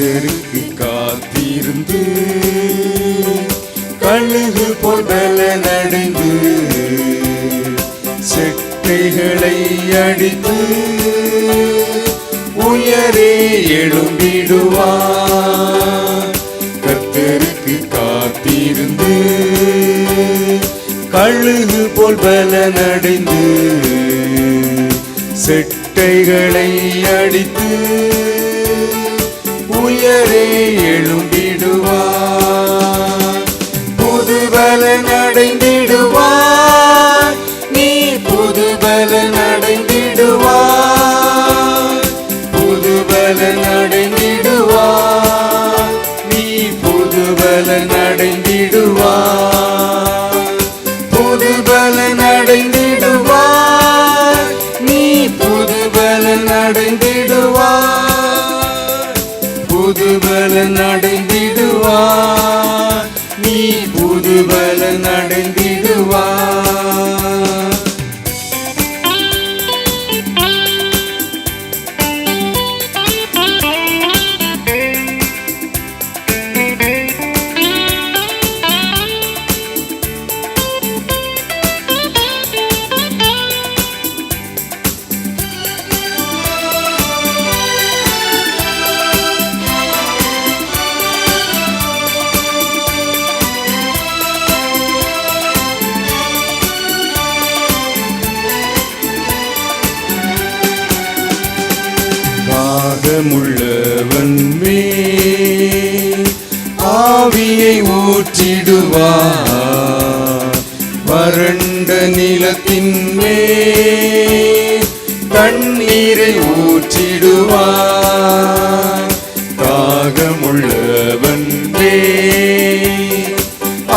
கர்த்தருக்கு காத்திருந்து கழுகு போல் பலனடைந்து செட்டைகளை அடித்து உயரே எழும்பிடுவார். கர்த்தருக்கு காத்திருந்து கழுகு போல் பலனடைந்து செட்டைகளை அடித்து உயரே எழும்பிடுவார். புது பலனடைந்திடுவார், நீ புது பலனடைந்திடுவார். புது பலனடைந்திடுவார், நீ புது பலனடைந்திடுவார். புது பலனடைந்திடுவார், நீ புது பலனடைந்திடுவார். புது பலனடைந்திடுவார், நீ புது பலனடைந்திடுவார். தாகமுள்ளவன் மேல் ஆவியை ஊற்றிடுவார். வறண்ட நிலத்தின் மேல் தண்ணீரை ஊற்றிடுவார். தாகமுள்ளவன் மேல்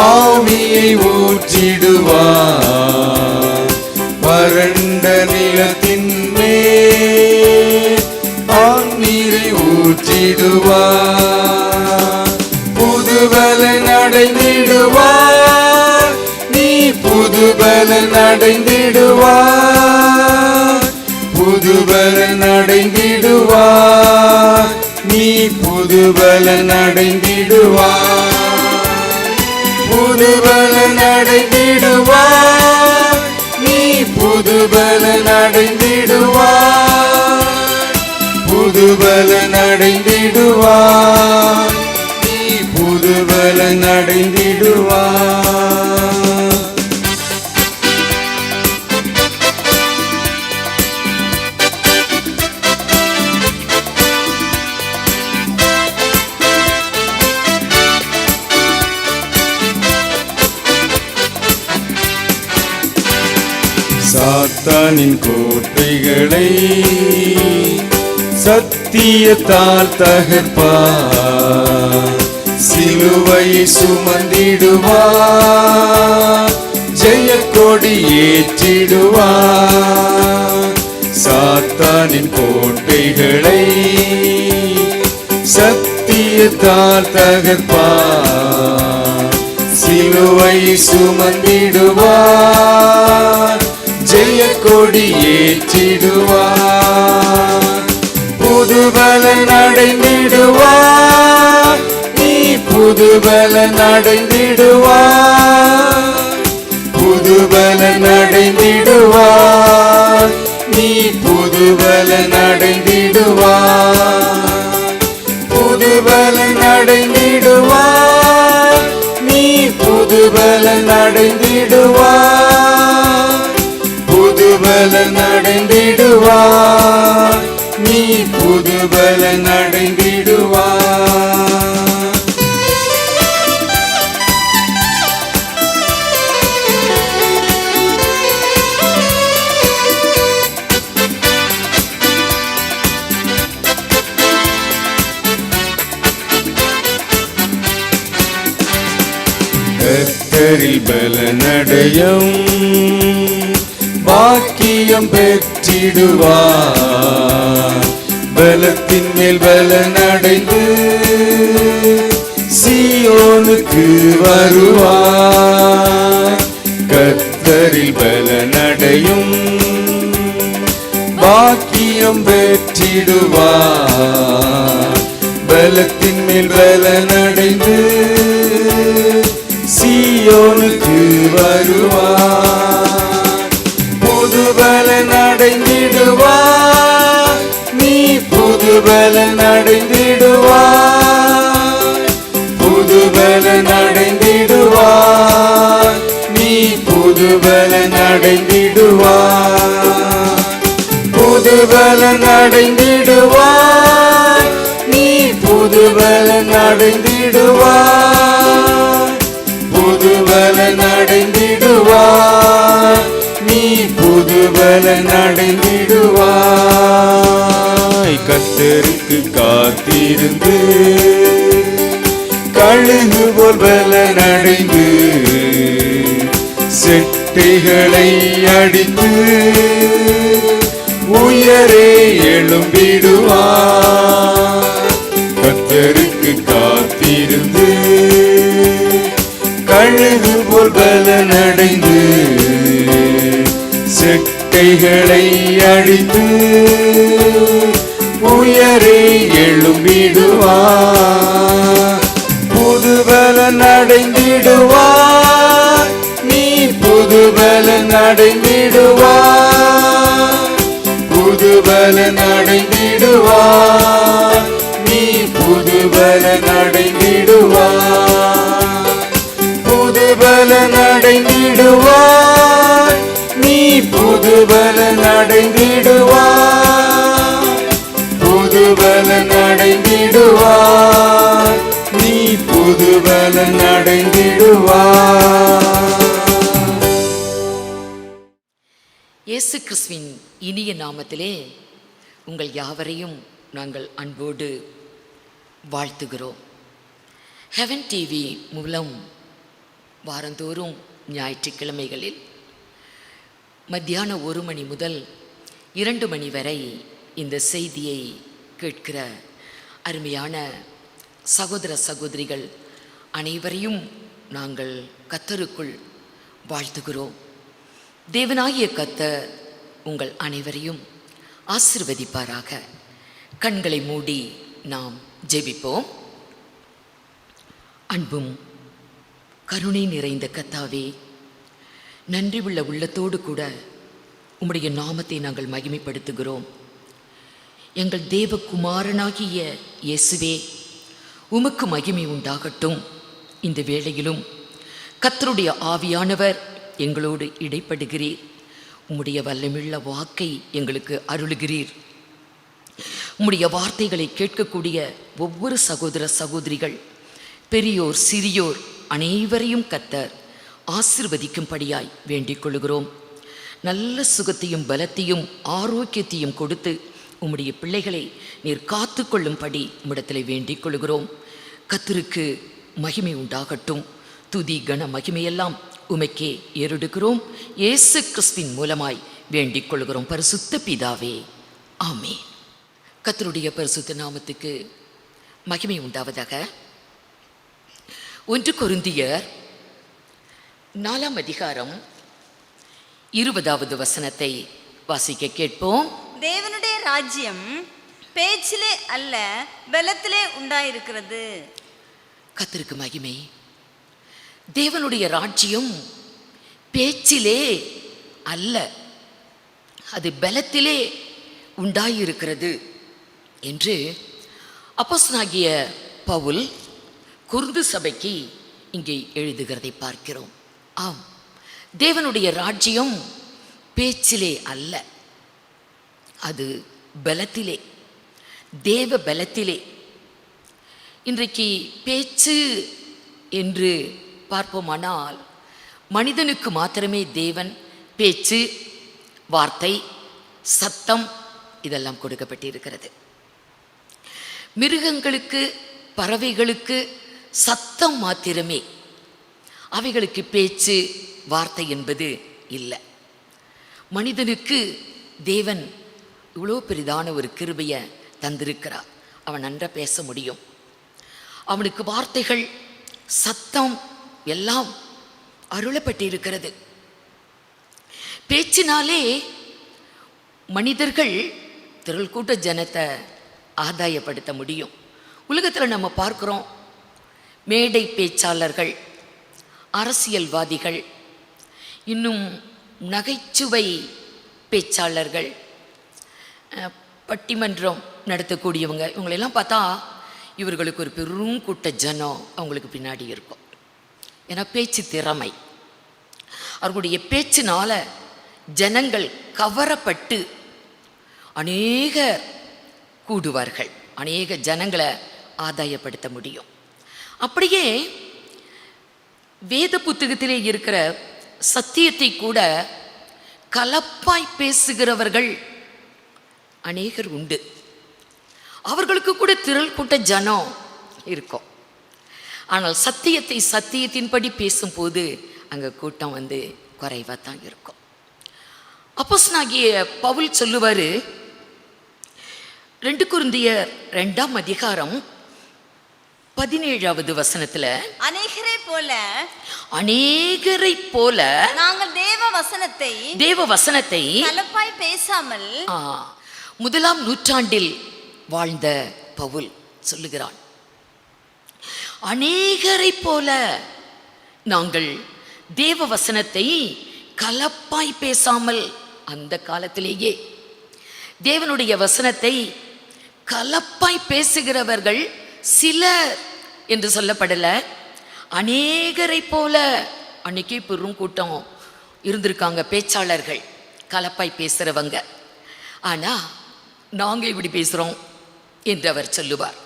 ஆவியை ஊற்றிடுவார். வறண்ட நிலத்தின் மேல் நீரை ஊற்றிடுவார். புது பலனடைந்திடுவார், நீ புது பலனடைந்திடுவார். புது பலனடைந்திடுவார், நீ புது பலனடைந்திடுவார். புது பலனடைந்திடுவார், நீ புது பலனடைந்திடுவார். புது பலனடைந்திடுவார், நீ புது பலனடைந்திடுவார். சாத்தானின் கோட்டைகளை சத்தியத்தால் தகர்ப்பார். சிலுவையை சுமந்திடுவார், ஜெயக்கொடி ஏற்றிடுவார். சாத்தானின் கோட்டைகளை சத்தியத்தால் தகர்ப்பார். சிலுவையை சுமந்திடுவார், ஜெயக்கொடி ஏற்றிடுவார். புது பலனடைந்திடுவார், நீ புது பலனடைந்திடுவார். புது பலனடைந்திடுவார், நீ புது பலனடைந்திடுவார். புது பலனடைந்திடுவார், நீ புது பலனடைந்திடுவார். புது பலனடைந்திடுவார், நீ புது பலனடைந்திடுவார். கர்த்தரில் பலனடையும் பாக்கியம் பெற்றிடுவார். பலத்தின் மேல் பலனடைந்து சீயோனுக்கு வருவார். கர்த்தரில் பலனடையும் பாக்கியம் பெற்றிடுவார். பலத்தின் மேல் பலனடைந்து சீயோனுக்கு வருவார். புது பலன் அடைந்திடுவார், நீ புது பலன் அடைந்திடுவார். புது பலன் அடைந்திடுவார், நீ புது பலன் அடைந்திடுவார். புது பலன் அடைந்திடுவார், நீ புது பலன் அடைந்திடுவார். புது பலன் அடைந்திடுவார், நீ புது பலன் அடைந்திடுவாய். கர்த்தருக்கு காத்திருந்து கழுகு போல் பலன் அடைந்து செட்டைகளை அடித்து உயரே எழும்பிடுவார். கர்த்தருக்கு காத்திருந்து கழுகு போல் பலன் அடைந்து செட்டைகளை அடித்து உயரே எழும்பிடுவார். புது பலன் அடைந்திடுவார், நீ புது பலன் அடைந்திடுவார். புது பலன் அடைந்திடுவார், நீ புது பலன் அடைந்திடுவார். புது பலன் அடைந்திடுவார், நீ புது பலன் அடைந்திடுவார். புது பலன் அடைந்திடுவார், நீ புது பலன் அடைந்திடுவார். இயேசு கிறிஸ்துவின் இனிய நாமத்திலே உங்கள் யாவரையும் நாங்கள் அன்போடு வாழ்த்துகிறோம். ஹெவன் டிவி மூலம் வாரந்தோறும் ஞாயிற்றுக்கிழமைகளில் மத்தியான 1 மணி முதல் 2 மணி வரை இந்த செய்தியை கேட்கிற அருமையான சகோதர சகோதரிகள் அனைவரையும் நாங்கள் கர்த்தருக்குள் வாழ்த்துகிறோம். தேவனாகிய கர்த்தர் உங்கள் அனைவரையும் ஆசீர்வதிப்பாராக. கண்களை மூடி நாம் ஜெபிப்போம். அன்பும் கருணை நிறைந்த கர்த்தாவே, நன்றி உள்ள உள்ளத்தோடு கூட உம்முடைய நாமத்தை நாங்கள் மகிமைப்படுத்துகிறோம். எங்கள் தேவகுமாரனாகிய இயேசுவே, உமக்கு மகிமை உண்டாகட்டும். இந்த வேளையிலும் கர்த்தருடைய ஆவியானவர் எங்களோடு இடைப்படுகிறீர். உம்முடைய வல்லமையுள்ள வாக்கை எங்களுக்கு அருளுகிறீர். உம்முடைய வார்த்தைகளை கேட்கக்கூடிய ஒவ்வொரு சகோதர சகோதரிகள், பெரியோர் சிறியோர் அனைவரையும் கர்த்தர் ஆசீர்வதிக்கும்படியாய் வேண்டிக் கொள்கிறோம். நல்ல சுகத்தையும் பலத்தையும் ஆரோக்கியத்தையும் கொடுத்து உம்முடைய பிள்ளைகளை நீர் காத்து கொள்ளும்படி உம்மிடத்தில் வேண்டிக் கொள்கிறோம். கர்த்தருக்கு மகிமை உண்டாகட்டும். துதி கன மகிமையெல்லாம் உமக்கே ஏறெடுக்கிறோம். இயேசு கிறிஸ்துவின் மூலமாய் வேண்டிக் கொள்கிறோம் பரிசுத்த பிதாவே, ஆமென். கர்த்தருடைய பரிசுத்த நாமத்துக்கு மகிமை உண்டாவதாக. 1 கொரிந்தியர் 4 அதிகாரம் 20வது வசனத்தை வாசிக்க கேட்போம். தேவனுடைய ராஜ்யம் பேச்சிலே அல்ல பலத்திலே உண்டாயிருக்கிறது. கர்த்தருக்கு மகிமை. தேவனுடைய ராஜ்யம் பேச்சிலே அல்ல, அது பலத்திலே உண்டாயிருக்கிறது என்று அப்போஸ்தலனாகிய பவுல் கொரிந்து சபைக்கு இங்கே எழுதுகிறதை பார்க்கிறோம். ஆம், தேவனுடைய ராஜ்யம் பேச்சிலே அல்ல, அது பலத்திலே, தேவ பலத்திலே. இன்றைக்கு பேச்சு என்று பார்ப்போமானால் மனிதனுக்கு மாத்திரமே தேவன் பேச்சு, வார்த்தை, சத்தம் இதெல்லாம் கொடுக்கப்பட்டிருக்கிறது. மிருகங்களுக்கு, பறவைகளுக்கு சத்தம் மாத்திரமே, அவைகளுக்கு பேச்சு வார்த்தை என்பது இல்லை. மனிதனுக்கு தேவன் இவ்வளோ பெரிதான ஒரு கிருபையை தந்திருக்கிறார். அவன் நன்றாக பேச முடியும். அவனுக்கு வார்த்தைகள், சத்தம் எல்லாம் அருளப்பட்டிருக்கிறது. பேச்சினாலே மனிதர்கள் திரள் கூட்ட ஜனத்தை ஆதாயப்படுத்த முடியும். உலகத்தில் நம்ம பார்க்குறோம், மேடை பேச்சாளர்கள், அரசியல்வாதிகள், இன்னும் நகைச்சுவை பேச்சாளர்கள், பட்டிமன்றம் நடத்தக்கூடியவங்க, இவங்களெல்லாம் பார்த்தா இவர்களுக்கு ஒரு பெரும் கூட்ட ஜனம் அவங்களுக்கு பின்னாடி இருக்கும். ஏன்னா பேச்சு திறமை, அவர்களுடைய பேச்சினால ஜனங்கள் கவரப்பட்டு அநேகர் கூடுவார்கள், அநேக ஜனங்களை ஆதாயப்படுத்த முடியும். அப்படியே வேத புத்தகத்திலே இருக்கிற சத்தியத்தை கூட கலப்பாய் பேசுகிறவர்கள் அநேகர் உண்டு. அவர்களுக்கு கூட திரள் கூட்ட ஜனம் இருக்கும். ஆனால் சத்தியத்தை சத்தியத்தின்படி பேசும்போது அங்கே கூட்டம் குறைவாக தான் இருக்கும். அப்போஸ்தலனாகிய பவுல் சொல்லுவார், 2 கொரிந்தியர் 2ஆம் அதிகாரம் 17வது வசனத்துல, அநேகரை போல நாங்கள் தேவ வசனத்தை கலப்பாய் பேசாமல், 1ஆம் நூற்றாண்டில் வாழ்ந்த பவுல் சொல்லுகிறான், அநேகரை போல நாங்கள் தேவ வசனத்தை கலப்பாய் பேசாமல். அந்த காலத்திலேயே தேவனுடைய வசனத்தை கலப்பாய் பேசுகிறவர்கள் சிலர் என்று சொல்லப்படல, அநேகரை போல. அன்னைக்கு பெரும் கூட்டம் இருந்திருக்காங்க பேச்சாளர்கள், கலப்பாய் பேசுகிறவங்க. ஆனால் நாங்கள் இப்படி பேசுகிறோம் என்று அவர் சொல்லுவார்.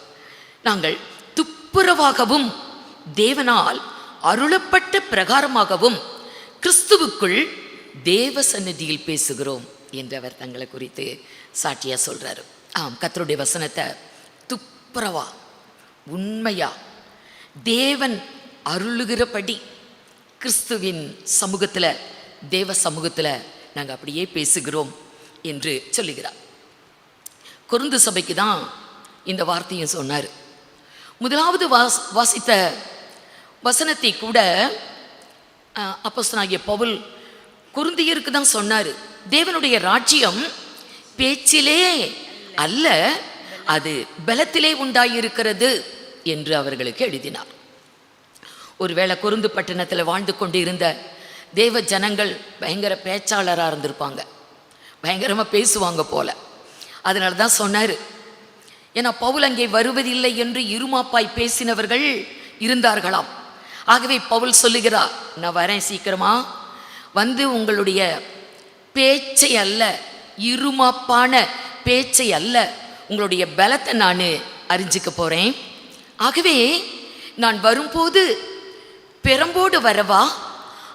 நாங்கள் துப்புரவாகவும் தேவனால் அருளப்பட்ட பிரகாரமாகவும் கிறிஸ்துவுக்குள் தேவ சந்நிதியில் பேசுகிறோம் என்று அவர் தங்களை குறித்து சாட்சியாக சொல்கிறாரு. கர்த்தருடைய வசனத்தை துப்புரவா உண்மையா தேவன் அருளுகிறபடி கிறிஸ்துவின் சமூகத்தில், தேவ சமூகத்தில் நாங்கள் அப்படியே பேசுகிறோம் என்று சொல்லுகிறார். கொரிந்து சபைக்கு தான் இந்த வார்த்தையும் சொன்னார். முதலாவது வாசித்த வசனத்தை கூட அப்போஸ்தலனாகிய பவுல் கொரிந்தியருக்கு தான் சொன்னார். தேவனுடைய ராஜ்யம் பேச்சிலே அல்ல, அது பலத்திலே உண்டாயிருக்கிறது என்று அவர்களுக்கு எழுதினார். ஒருவேளை கொரிந்து பட்டணத்தில் வாழ்ந்து கொண்டு இருந்த தேவ ஜனங்கள் பயங்கர பேச்சாளராக இருந்திருப்பாங்க, பயங்கரமாக பேசுவாங்க போல. அதனால தான் சொன்னார். ஏன்னா பவுல் அங்கே வருவதில்லை என்று இருமாப்பாய் பேசினவர்கள் இருந்தார்களாம். ஆகவே பவுல் சொல்லுகிறார், நான் வரேன் சீக்கிரமா வந்து உங்களுடைய பேச்சை அல்ல, இருமாப்பான பேச்சை அல்ல, உங்களுடைய பலத்தை நான் அறிஞ்சிக்க போகிறேன். ஆகவே நான் வரும்போது பெரம்போடு வரவா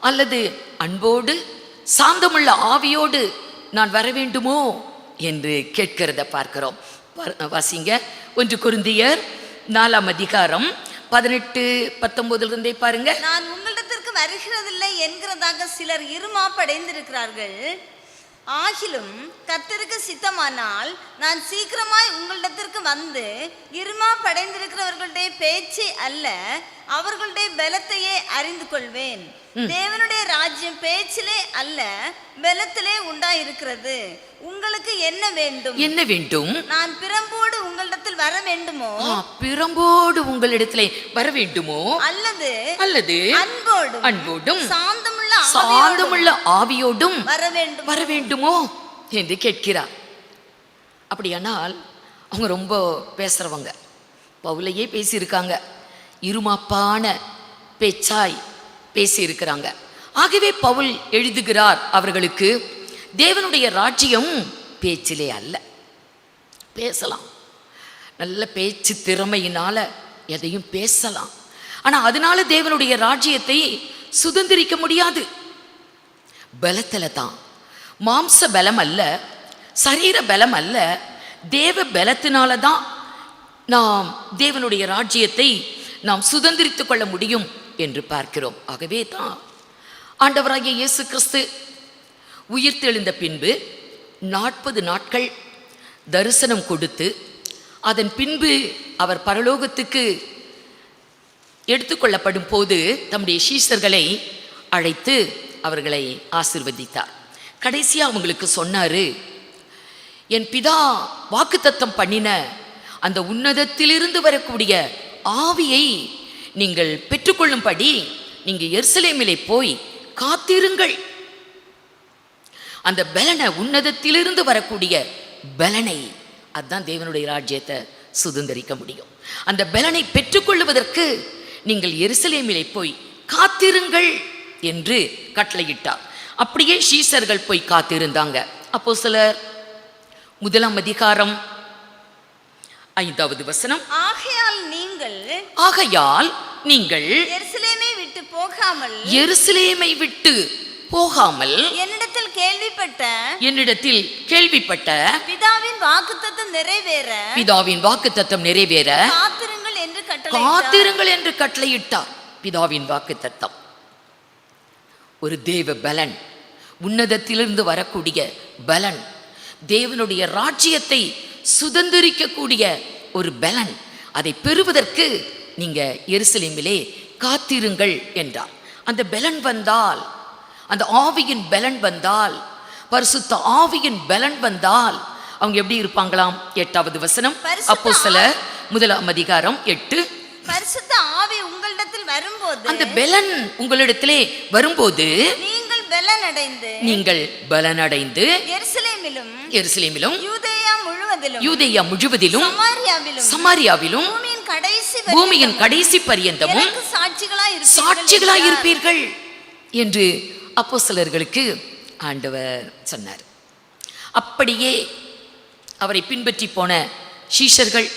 அல்லது அன்போடு சாந்தமுள்ள ஆவியோடு நான் வர வேண்டுமோ என்று கேட்கிறத பார்க்கிறோம். வாசிங்க 1 கொரிந்தியர் 4ஆம் அதிகாரம் 18-19 பாருங்க. நான் உங்களிடத்திற்கு வருகிறதில்லை என்கிறதாக சிலர் இருமாப்படைந்திருக்கிறார்கள். ஆகிலும் கர்த்தருக்கு சித்தமானால் நான் சீக்கிரமாய் உங்களிடத்திற்கு வந்து இருமாப்படைந்திருக்கிறவர்களுடைய பேச்சை அல்ல, அவர்களுடைய பலத்தையே அறிந்து கொள்வேன். தேவனுடைய ராஜ்யம் பேச்சிலே அல்ல பலத்திலே உண்டாயிருக்கிறது. உங்களுக்கு என்ன வேண்டும்? என்ன வேண்டும்? நான் பிரம்போடு உங்களிடத்தில் வர வேண்டுமோ? பிரம்போடு உங்களிடத்திலே வர வேண்டுமோ? அல்லது அன்போடும் சாந்தமுள்ள ஆவியோடும் வர வேண்டுமோ என்று கேட்கிறார். அப்படியானால் அவங்க ரொம்ப பேசுறவங்க, பவுலையே பேசியிருக்காங்க, இருமாப்பான பேச்சாய் பேசியிருக்கிறாங்க. ஆகவே பவுல் எழுதுகிறார் அவர்களுக்கு, தேவனுடைய ராஜ்யம் பேச்சிலே அல்ல. பேசலாம், நல்ல பேச்சு திறமையினால எதையும் பேசலாம், ஆனால் அதனால தேவனுடைய ராஜ்யத்தை சுதந்திரிக்க முடியாது. பலத்தில் தான், மாம்ச பலம் அல்ல, சரீர பலம் அல்ல, தேவ பலத்தினால தான் நாம் தேவனுடைய ராஜ்யத்தை நாம் சுதந்திரித்து கொள்ள முடியும் என்று பார்க்கிறோம். ஆகவே தான் ஆண்டவராகிய இயேசு கிறிஸ்து உயிர்த்தெழுந்த பின்பு 40 நாட்கள் தரிசனம் கொடுத்து அதன் பின்பு அவர் பரலோகத்துக்கு எடுத்துக்கொள்ளப்படும் போது தம்முடைய சீஷர்களை அழைத்து அவர்களை ஆசீர்வதித்தார். கடைசியாக அவங்களுக்கு சொன்னார், என் பிதா வாக்குத்தத்தம் பண்ணின அந்த உன்னதத்திலிருந்து வரக்கூடிய ஆவியை நீங்கள் பெற்றுக்கொள்ளும்படி நீங்க எருசலேமிலே போய் காத்திருங்கள். அந்த பலனை, உன்னதத்திலிருந்து வரக்கூடிய பலனை, அதுதான் தேவனுடைய ராஜ்யத்தை சுதந்திரிக்க முடியும். அந்த பலனை பெற்றுக்கொள்வதற்கு நீங்கள் எருசலேமிலே போய் காத்திருங்கள் என்று கட்டளையிட்டார். அப்படியே சீஷர்கள் போய் காத்திருந்தாங்க. அப்போஸ்தலர் 1 5வது வசனம். ஆகையால் நீங்கள் எருசலேமை விட்டு போகாமல் என்னிடத்தில் கேள்விப்பட்ட பிதாவின் வாக்குத்தத்தம் நிறைவேற காத்திருங்கள் என்று கட்டளையிட்டார். பிதாவின் வாக்குத்தத்தம் ஒரு தேவ பலன், உன்னதத்திலிருந்து வரக்கூடிய பலன், தேவனுடைய ராஜ்யத்தை சுதந்திரிக்கக்கூடிய ஒரு பலன். அதை பெறுவதற்கு நீங்க எருசலேமிலே காத்திருங்கள் என்றார். அந்த பலன் வந்தால், அந்த ஆவியின் பலன் வந்தால், பரிசுத்த ஆவியின் பலன் வந்தால் அவங்க எப்படி இருப்பாங்களாம்? 8வது வசனம். அப்போஸ்தலர் 1 பரிசுத்த ஆவி உங்களிடத்தில் வரும்போது, அந்த பலன் உங்களிடத்திலே வரும்போது நீங்கள் பலனடைந்து எருசலேமிலும் யூதேயா முழுவதிலும் சமாரியாவிலும் பூமியின் கடைசி பரியந்தமும் சாட்சிகளாய் இருப்பீர்கள் என்று அப்போஸ்தலர்களுக்கு ஆண்டவர் சொன்னார். அப்படியே அவரை பின்பற்றி போன சீஷர்கள்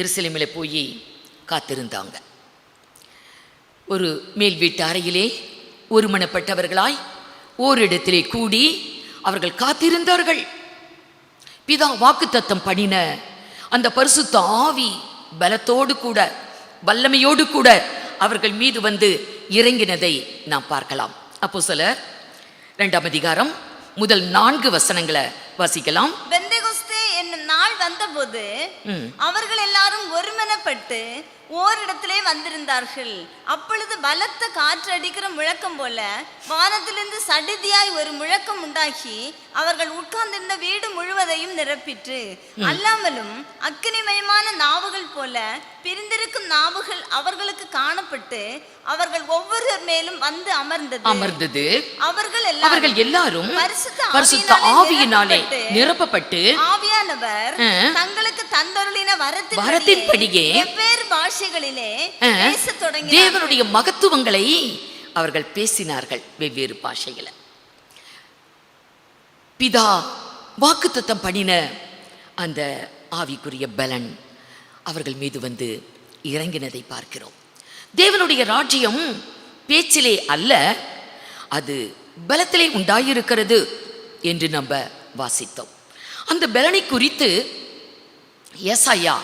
எருசலேமில் போய் காத்திருந்தாங்க. ஒரு மேல் வீட்டு அறையிலே ஒருமனப்பட்டவர்களாய் ஓரிடத்திலே கூடி அவர்கள் காத்திருந்தார்கள். பிதா வாக்குத்தத்தம் பண்ணின அந்த பரிசுத்த ஆவி பலத்தோடு கூட, வல்லமையோடு கூட அவர்கள் மீது வந்து இறங்கினதை நாம் பார்க்கலாம். அப்போஸ்தலர் 2 முதல் 4 வசனங்களை வாசிக்கலாம். பெந்தெகொஸ்தே என்னும் நாள் வந்தபோது அவர்கள் எல்லாரும் ஒருமனப்பட்டு ஓரிடத்திலே வந்திருந்தார்கள். அப்பொழுது பலத்த காற்று அடிக்கிற முழக்கம் போல வானத்திலிருந்து சடிதியாய் ஒரு முழக்கம் உண்டாகி அவர்கள் உட்கார்ந்திருந்த வீடு முழுவதையும் நிரப்பிற்று. அல்லாமலும் அக்கினிமயமான நாவுகள் போல பிரிந்திருக்கும் நாவுகள் அவர்களுக்கு காணப்பட்டு அவர்கள் ஒவ்வொருவர் மேலும் வந்து அமர்ந்தது. அவர்கள் எல்லாரும் பரிசுத்த ஆவியினாலே நிரப்பப்பட்டு ஆவியானவர் தங்களுக்கு தந்தருளின வரத்தின்படியே வெவ்வேறு பாஷைகளிலே பேசத் தொடங்கினார்கள். தேவனுடைய மகத்துவங்களை அவர்கள் பேசினார்கள் வெவ்வேறு பாஷைகளை. பிதா வாக்குத்தத்தம் பண்ணின அந்த ஆவிக்குரிய பலன் அவர்கள் மீது வந்து இறங்கினதை பார்க்கிறோம். தேவனுடைய ராஜ்யம் பேச்சிலே அல்ல, அது பலத்திலே உண்டாயிருக்கிறது என்று நம்ம வாசித்தோம். அந்த பலனை குறித்து எசாயா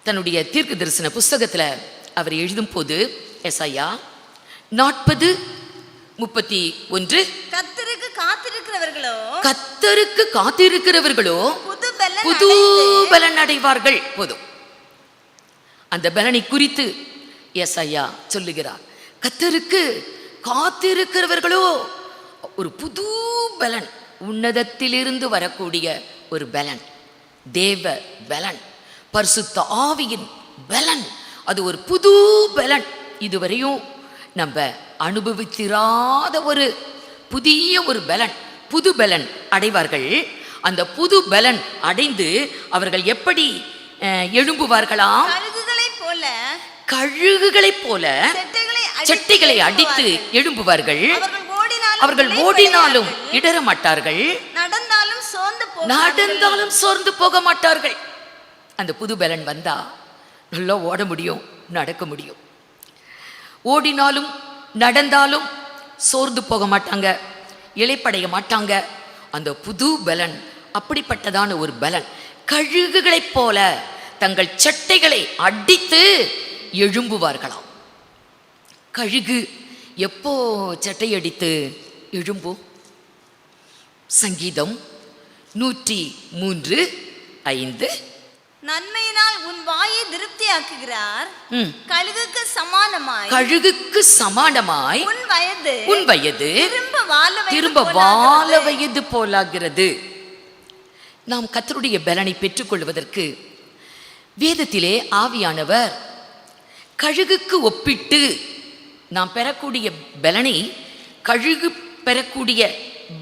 தன்னுடைய தீர்க்க தரிசன புஸ்தகத்தில் அவர் எழுதும் போது, எசாயா 40:31, கர்த்தருக்கு காத்திருக்கிறவர்களோ புது பலன் அடைவார்கள். போதும், அந்த பலனை குறித்து எசாயா சொல்லுகிறார். கர்த்தருக்கு காத்திருக்கிறவர்களோ ஒரு புது பலன், உன்னதத்திலிருந்து வரக்கூடிய ஒரு பலன், தேவ பலன், பரிசுத்த ஆவியின் பலன், அது ஒரு புது பலன். இதுவரையும் நம்ம அனுபவித்திராத ஒரு புதிய ஒரு பலன், புது பலன் அடைவார்கள். அந்த புது பலன் அடைந்து அவர்கள் எப்படி எழும்புவார்களாம்? கழுகுகளைப் போல செட்டைகளை அடித்து எழும்புவார்கள். அவர்கள் ஓடினாலும் இடற மாட்டார்கள், நடந்தாலும் சோர்ந்து போக மாட்டார்கள். அந்த புது பலன் வந்தா நல்லா ஓட முடியும், நடக்க முடியும். ஓடினாலும் நடந்தாலும் சோர்ந்து போக மாட்டாங்க, இளைப்படைய மாட்டாங்க. அந்த புது பலன் அப்படிப்பட்டதான ஒரு பலன். கழுகுகளைப் போல தங்கள் சட்டைகளை அடித்து எழும்புவார்களாம். கழுகு எப்போ சட்டை அடித்து எழும்பும்? சங்கீதம் 103:5, நன்மையினால் உன் வாயை திருப்தியாக்குகிறார், கழுகுக்கு சமானமாய் உன் வயது திரும்ப வால வயது போலாகிறது. நாம் கர்த்தருடைய பலனை பெற்றுக்கொள்வதற்கு வேதத்திலே ஆவியானவர் கழுகுக்கு ஒப்பிட்டு நாம் பெறக்கூடிய பலனை கழுகு பெறக்கூடிய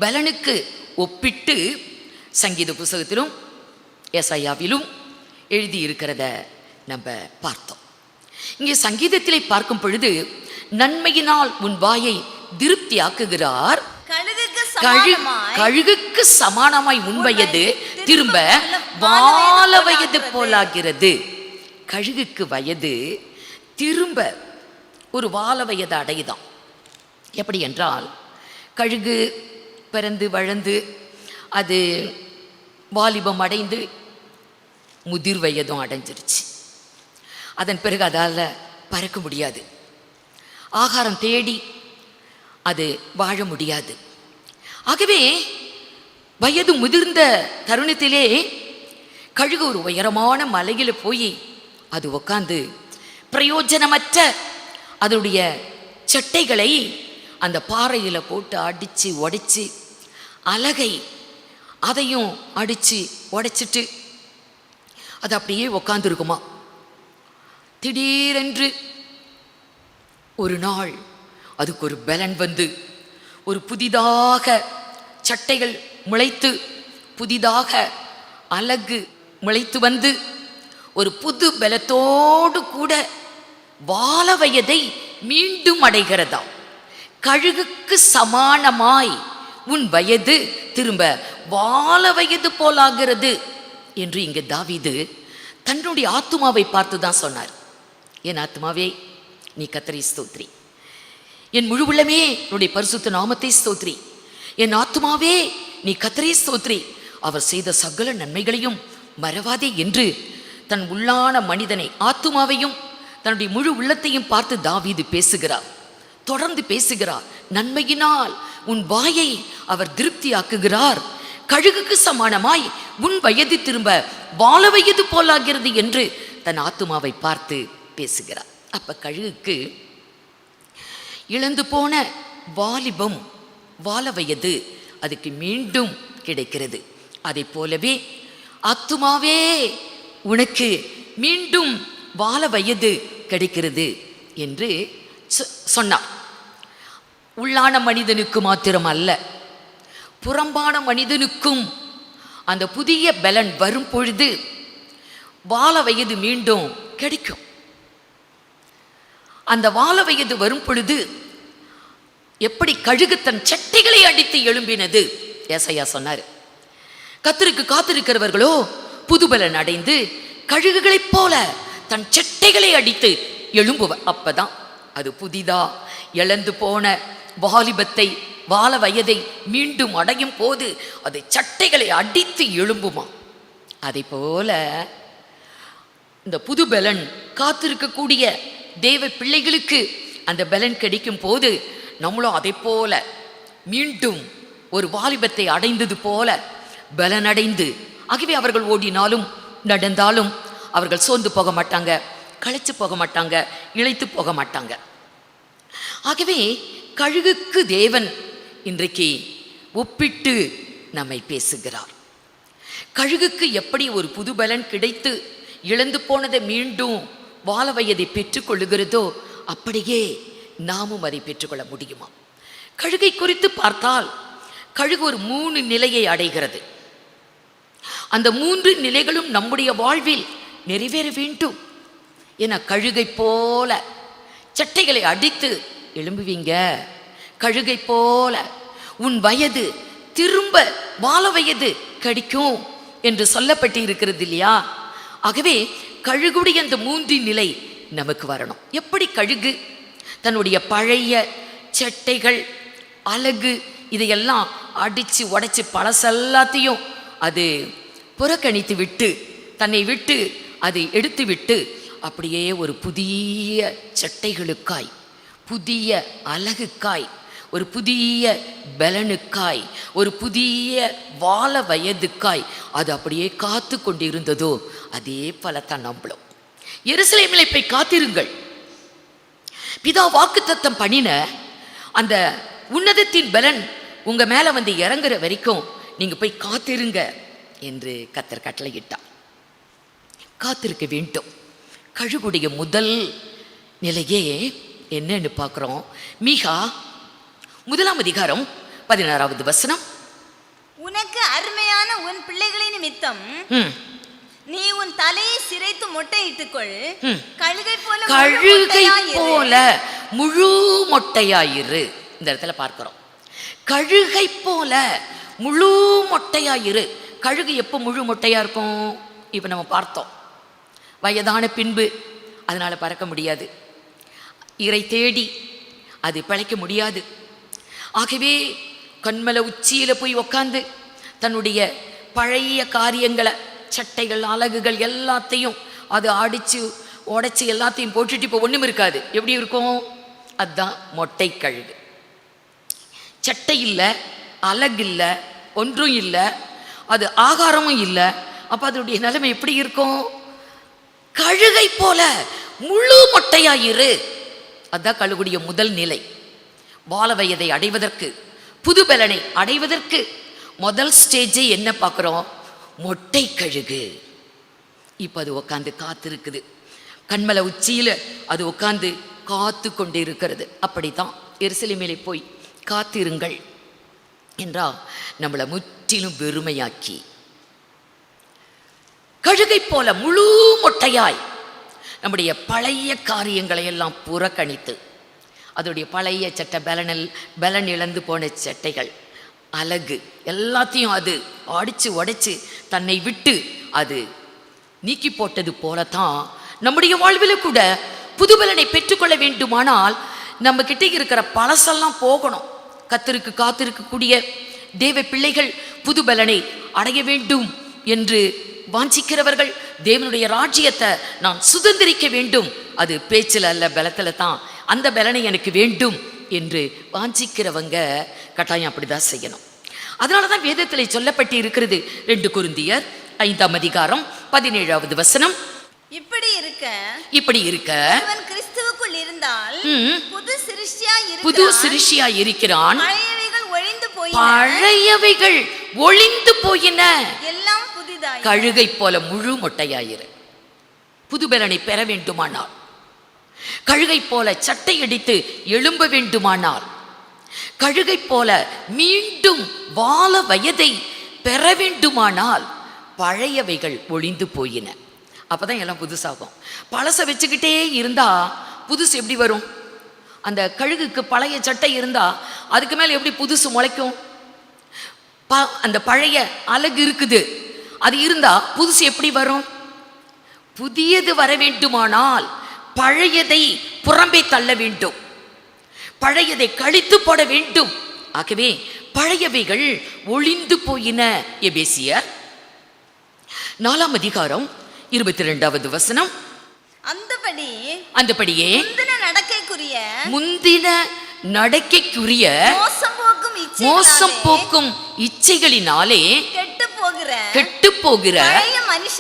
பலனுக்கு ஒப்பிட்டு சங்கீத புஸ்தகத்திலும் ஏசாயாவிலும் எழுதியிருக்கிறத நம்ம பார்த்தோம். இங்கே சங்கீதத்திலே பார்க்கும் பொழுது நன்மையினால் உன் வாயை திருப்தியாக்குகிறார், கழுகுக்கு சமானமாய் உன் வயது திரும்ப வால வயது போலாகிறது. கழுகுக்கு வயது திரும்ப ஒரு வால வயது அடையுதான். எப்படி என்றால், கழுகு பிறந்து வளர்ந்து அது வாலிபம் அடைந்து முதிர் வயதும் அடைஞ்சிருச்சு. அதன் பிறகு அதால் பறக்க முடியாது, ஆகாரம் தேடி அது வாழ முடியாது. ஆகவே வயது முதிர்ந்த தருணத்திலே கழுகு ஒரு உயரமான மலையில் போய் அது உட்கார்ந்து பிரயோஜனமற்ற அதனுடைய சட்டைகளை அந்த பாறையில் போட்டு அடித்து உடைச்சி அலகை அதையும் அடித்து உடைச்சிட்டு அது அப்படியே உக்காந்துருக்குமா. திடீரென்று ஒரு நாள் அதுக்கு ஒரு பலன் வந்து ஒரு புதிதாக சட்டைகள் முளைத்து புதிதாக அலகு முளைத்து வந்து ஒரு புது பலத்தோடு கூட வால வயதை மீண்டும் அடைகிறதா. கழுகுக்கு சமானமாய் உன் வயது திரும்ப வால வயது போலாகிறது என்று இங்கே தாவீது தன்னுடைய ஆத்துமாவை பார்த்து தான் சொன்னார். என் ஆத்துமாவே நீ கர்த்தரை ஸ்தோத்ரி, என் முழு உள்ளமே என்னுடைய பரிசுத்த நாமத்தை ஸ்தோத்ரி, என் ஆத்துமாவே நீ கர்த்தரை ஸ்தோத்ரி, அவர் செய்த சகல நன்மைகளையும் மறவாதே என்று தன் உள்ளான மனிதனை ஆத்துமாவையும் தன்னுடைய முழு உள்ளத்தையும் பார்த்து தாவீது பேசுகிறார். தொடர்ந்து பேசுகிறார். நன்மையினால் உன் வாயை அவர் திருப்தியாக்குகிறார், கழுகுக்கு சமானமாய் உன் வயது திரும்ப வால வயது போலாகிறது என்று தன் ஆத்துமாவை பார்த்து பேசுகிறார். அப்ப கழுகுக்கு இழந்து போன வாலிபம் வால வயது அதுக்கு மீண்டும் கிடைக்கிறது. அதை போலவே ஆத்துமாவே உனக்கு மீண்டும் வால வயது கிடைக்கிறது என்று சொன்னார். உள்ளான மனிதனுக்கு மாத்திரம் அல்ல, புறம்பான மனிதனுக்கும் அந்த புதிய பலன் வரும் பொழுது வால வயது மீண்டும் கிடைக்கும். அந்த வால வயது வரும் பொழுது எப்படி கழுகு தன் சட்டைகளை அடித்து எழும்பினது ஏசாயா சொன்னார். கர்த்தருக்கு காத்திருக்கிறவர்களோ புதுபலன் அடைந்து கழுகுகளைப் போல தன் சட்டைகளை அடித்து எழும்புவர். அப்பதான் அது புதிதா இழந்து போன வாலிபத்தை வால வயதை மீண்டும் அடையும் போது அதை சட்டைகளை அடித்து எழும்புமா. அதை போல இந்த புது பலன் காத்திருக்கக்கூடிய தேவ பிள்ளைகளுக்கு அந்த பலன் கிடைக்கும் போது நம்மளும் அதை போல மீண்டும் ஒரு வாலிபத்தை அடைந்தது போல பலன் அடைந்து, ஆகவே அவர்கள் ஓடினாலும் நடந்தாலும் அவர்கள் சோர்ந்து போக மாட்டாங்க, களைச்சு போக மாட்டாங்க, இளைத்து போக மாட்டாங்க. ஆகவே கழுகுக்கு தேவன் இன்றைக்கு ஒப்பிட்டு நம்மை பேசுகிறார். கழுகுக்கு எப்படி ஒரு புது பலன் கிடைத்து இழந்து போனதை மீண்டும் வால வயதை பெற்றுக்கொள்ளுகிறதோ அப்படியே நாமும் அதை பெற்றுக்கொள்ள முடியுமா? கழுகை குறித்து பார்த்தால் கழுகு ஒரு 3 நிலையை அடைகிறது. அந்த 3 நிலைகளும் நம்முடைய வாழ்வில் நிறைவேற வேண்டும். என கழுகை போல சட்டைகளை அடித்து எழும்புவீங்க, கழுகை போல உன் வயது திரும்ப வால வயது கிடைக்கும் என்று சொல்லப்பட்டு இருக்கிறது இல்லையா? ஆகவே கழுகுடைய அந்த 3 நிலை நமக்கு வரணும். எப்படி கழுகு தன்னுடைய பழைய சட்டைகள் அலகு இதையெல்லாம் அடித்து உடைச்சி பழசெல்லாத்தையும் அது புறக்கணித்து விட்டு தன்னை விட்டு அதை எடுத்து விட்டு அப்படியே ஒரு புதிய சட்டைகளுக்காய், புதிய அழகுக்காய், ஒரு புதிய பலனுக்காய், ஒரு புதிய வால வயதுக்காய் அது அப்படியே காத்து கொண்டிருந்ததோ அதே போல தான் நம்மளும் எருசலேமில் போய் காத்திருங்கள். பிதா வாக்குத்தத்தம் பண்ணின அந்த உன்னதத்தின் பலன் உங்க மேல வந்து இறங்குற வரைக்கும் நீங்க போய் காத்திருங்க என்று கர்த்தர் கட்டளையிட்டார். காத்திருக்க வேண்டும். கழுகுடைய முதல் நிலையே என்னன்னு பார்க்குறோம். மீகா 1 அதிகாரம் 16வது வசனம். உனக்கு அருமையான உன் பிள்ளைகளின் நிமித்தம் நீ உன் தலையை சிரைத்து மொட்டையிட்டுக்கொள். கழுகை போல முழு மொட்டையாயிரு. இந்த இடத்துல பார்க்கிறோம், கழுகை போல முழு மொட்டையாயிரு. கழுகு எப்போ முழு மொட்டையா இருக்கும்? இப்போ நம்ம பார்த்தோம், வயதான பின்பு அதனால பறக்க முடியாது, இறை தேடி அது பிழைக்க முடியாது. ஆகவே கண்மலை உச்சியில போய் உக்காந்து தன்னுடைய பழைய காரியங்களை, சட்டைகள், அலகுகள் எல்லாத்தையும் அது அடிச்சு உடைச்சி எல்லாத்தையும் போட்டுட்டு இப்போ ஒன்றும் இருக்காது. எப்படி இருக்கும்? அதுதான் மொட்டை கழுகு. சட்டை இல்லை, அலகு இல்லை, ஒன்றும் இல்லை, அது ஆகாரமும் இல்லை. அப்போ அதனுடைய நிலைமை எப்படி இருக்கும்? கழுகை போல முழு மொட்டையாயிரு. அதுதான் கழுகுடைய முதல் நிலை. பால வயதை அடைவதற்கு, புது பலனை அடைவதற்கு முதல் ஸ்டேஜை என்ன பார்க்குறோம்? மொட்டை கழுகு. இப்போ அது உட்காந்து காத்திருக்குது. கண்மலை உச்சியில் அது உட்காந்து காத்து கொண்டு இருக்கிறது. அப்படித்தான் எருசலேமிலே போய் காத்திருங்கள் என்றால் நம்மளை முற்றிலும் வெறுமையாக்கி, கழுகை போல முழு மொட்டையாய் நம்முடைய பழைய காரியங்களை எல்லாம் புறக்கணித்து, அதோடைய பழைய சட்டை, பலன் இழந்து போன சட்டைகள், அலகு எல்லாத்தையும் அது அடித்து உடைச்சு தன்னை விட்டு அது நீக்கி போட்டது போலத்தான் நம்முடைய வாழ்வில் கூட புது பலனை பெற்றுக்கொள்ள வேண்டுமானால் நம்ம கிட்ட இருக்கிற பழசெல்லாம் போகணும். கர்த்தருக்கு காத்திருக்கக்கூடிய தேவ பிள்ளைகள் புது பலனை அடைய வேண்டும் என்று வாஞ்சிக்கிறவர்கள், தேவனுடைய ராஜ்யத்தை நான் சுதந்திரிக்க வேண்டும், அது பேச்சில் அல்ல பலத்தில் தான், அந்த பலனை எனக்கு வேண்டும் என்று வாஞ்சிக்கிறவங்க கட்டாயம் அப்படிதான் செய்யணும். அதனால தான் வேதத்தில் சொல்லப்பட்டு இருக்கிறது. 2 கொரிந்தியர் 5 அதிகாரம் 17வது வசனம். இப்படி இருக்க அவன் கிறிஸ்துவுக்குள் இருந்தால் புது சிருஷ்டியா இருக்கிறான், பழையவைகள் ஒழிந்து போயின, எல்லாம் புதிதாய். கழுகை போல முழு மொட்டையாயிரு. புது பலனை பெற வேண்டுமானால், கழுகை போல சட்டை அடித்து எழும்ப வேண்டுமானால், கழுகை போல மீண்டும் வாழ வயதை பெற வேண்டுமானால் பழையவைகள் ஒழிந்து போயின. அப்பதான் எல்லாம் புதுசாகும். பழசை வச்சுக்கிட்டே இருந்தா புதுசு எப்படி வரும்? அந்த கழுகுக்கு பழைய சட்டை இருந்தா அதுக்கு மேல எப்படி புதுசு முளைக்கும்? அந்த பழைய அலகு இருக்குது, அது இருந்தா புதுசு எப்படி வரும்? புதியது வர வேண்டுமானால் பழையதை புறம்பே தள்ள வேண்டும், பழையதை கழித்து போட வேண்டும். ஆகவே பழையவைகள் ஒழிந்து போயின. எபேசியர் 4 அதிகாரம் 22வது வசனம். அந்தபடியே முந்தின நடக்கைக்குரிய மோசம் போக்கும் இச்சைகளினாலே கெட்டு போகிற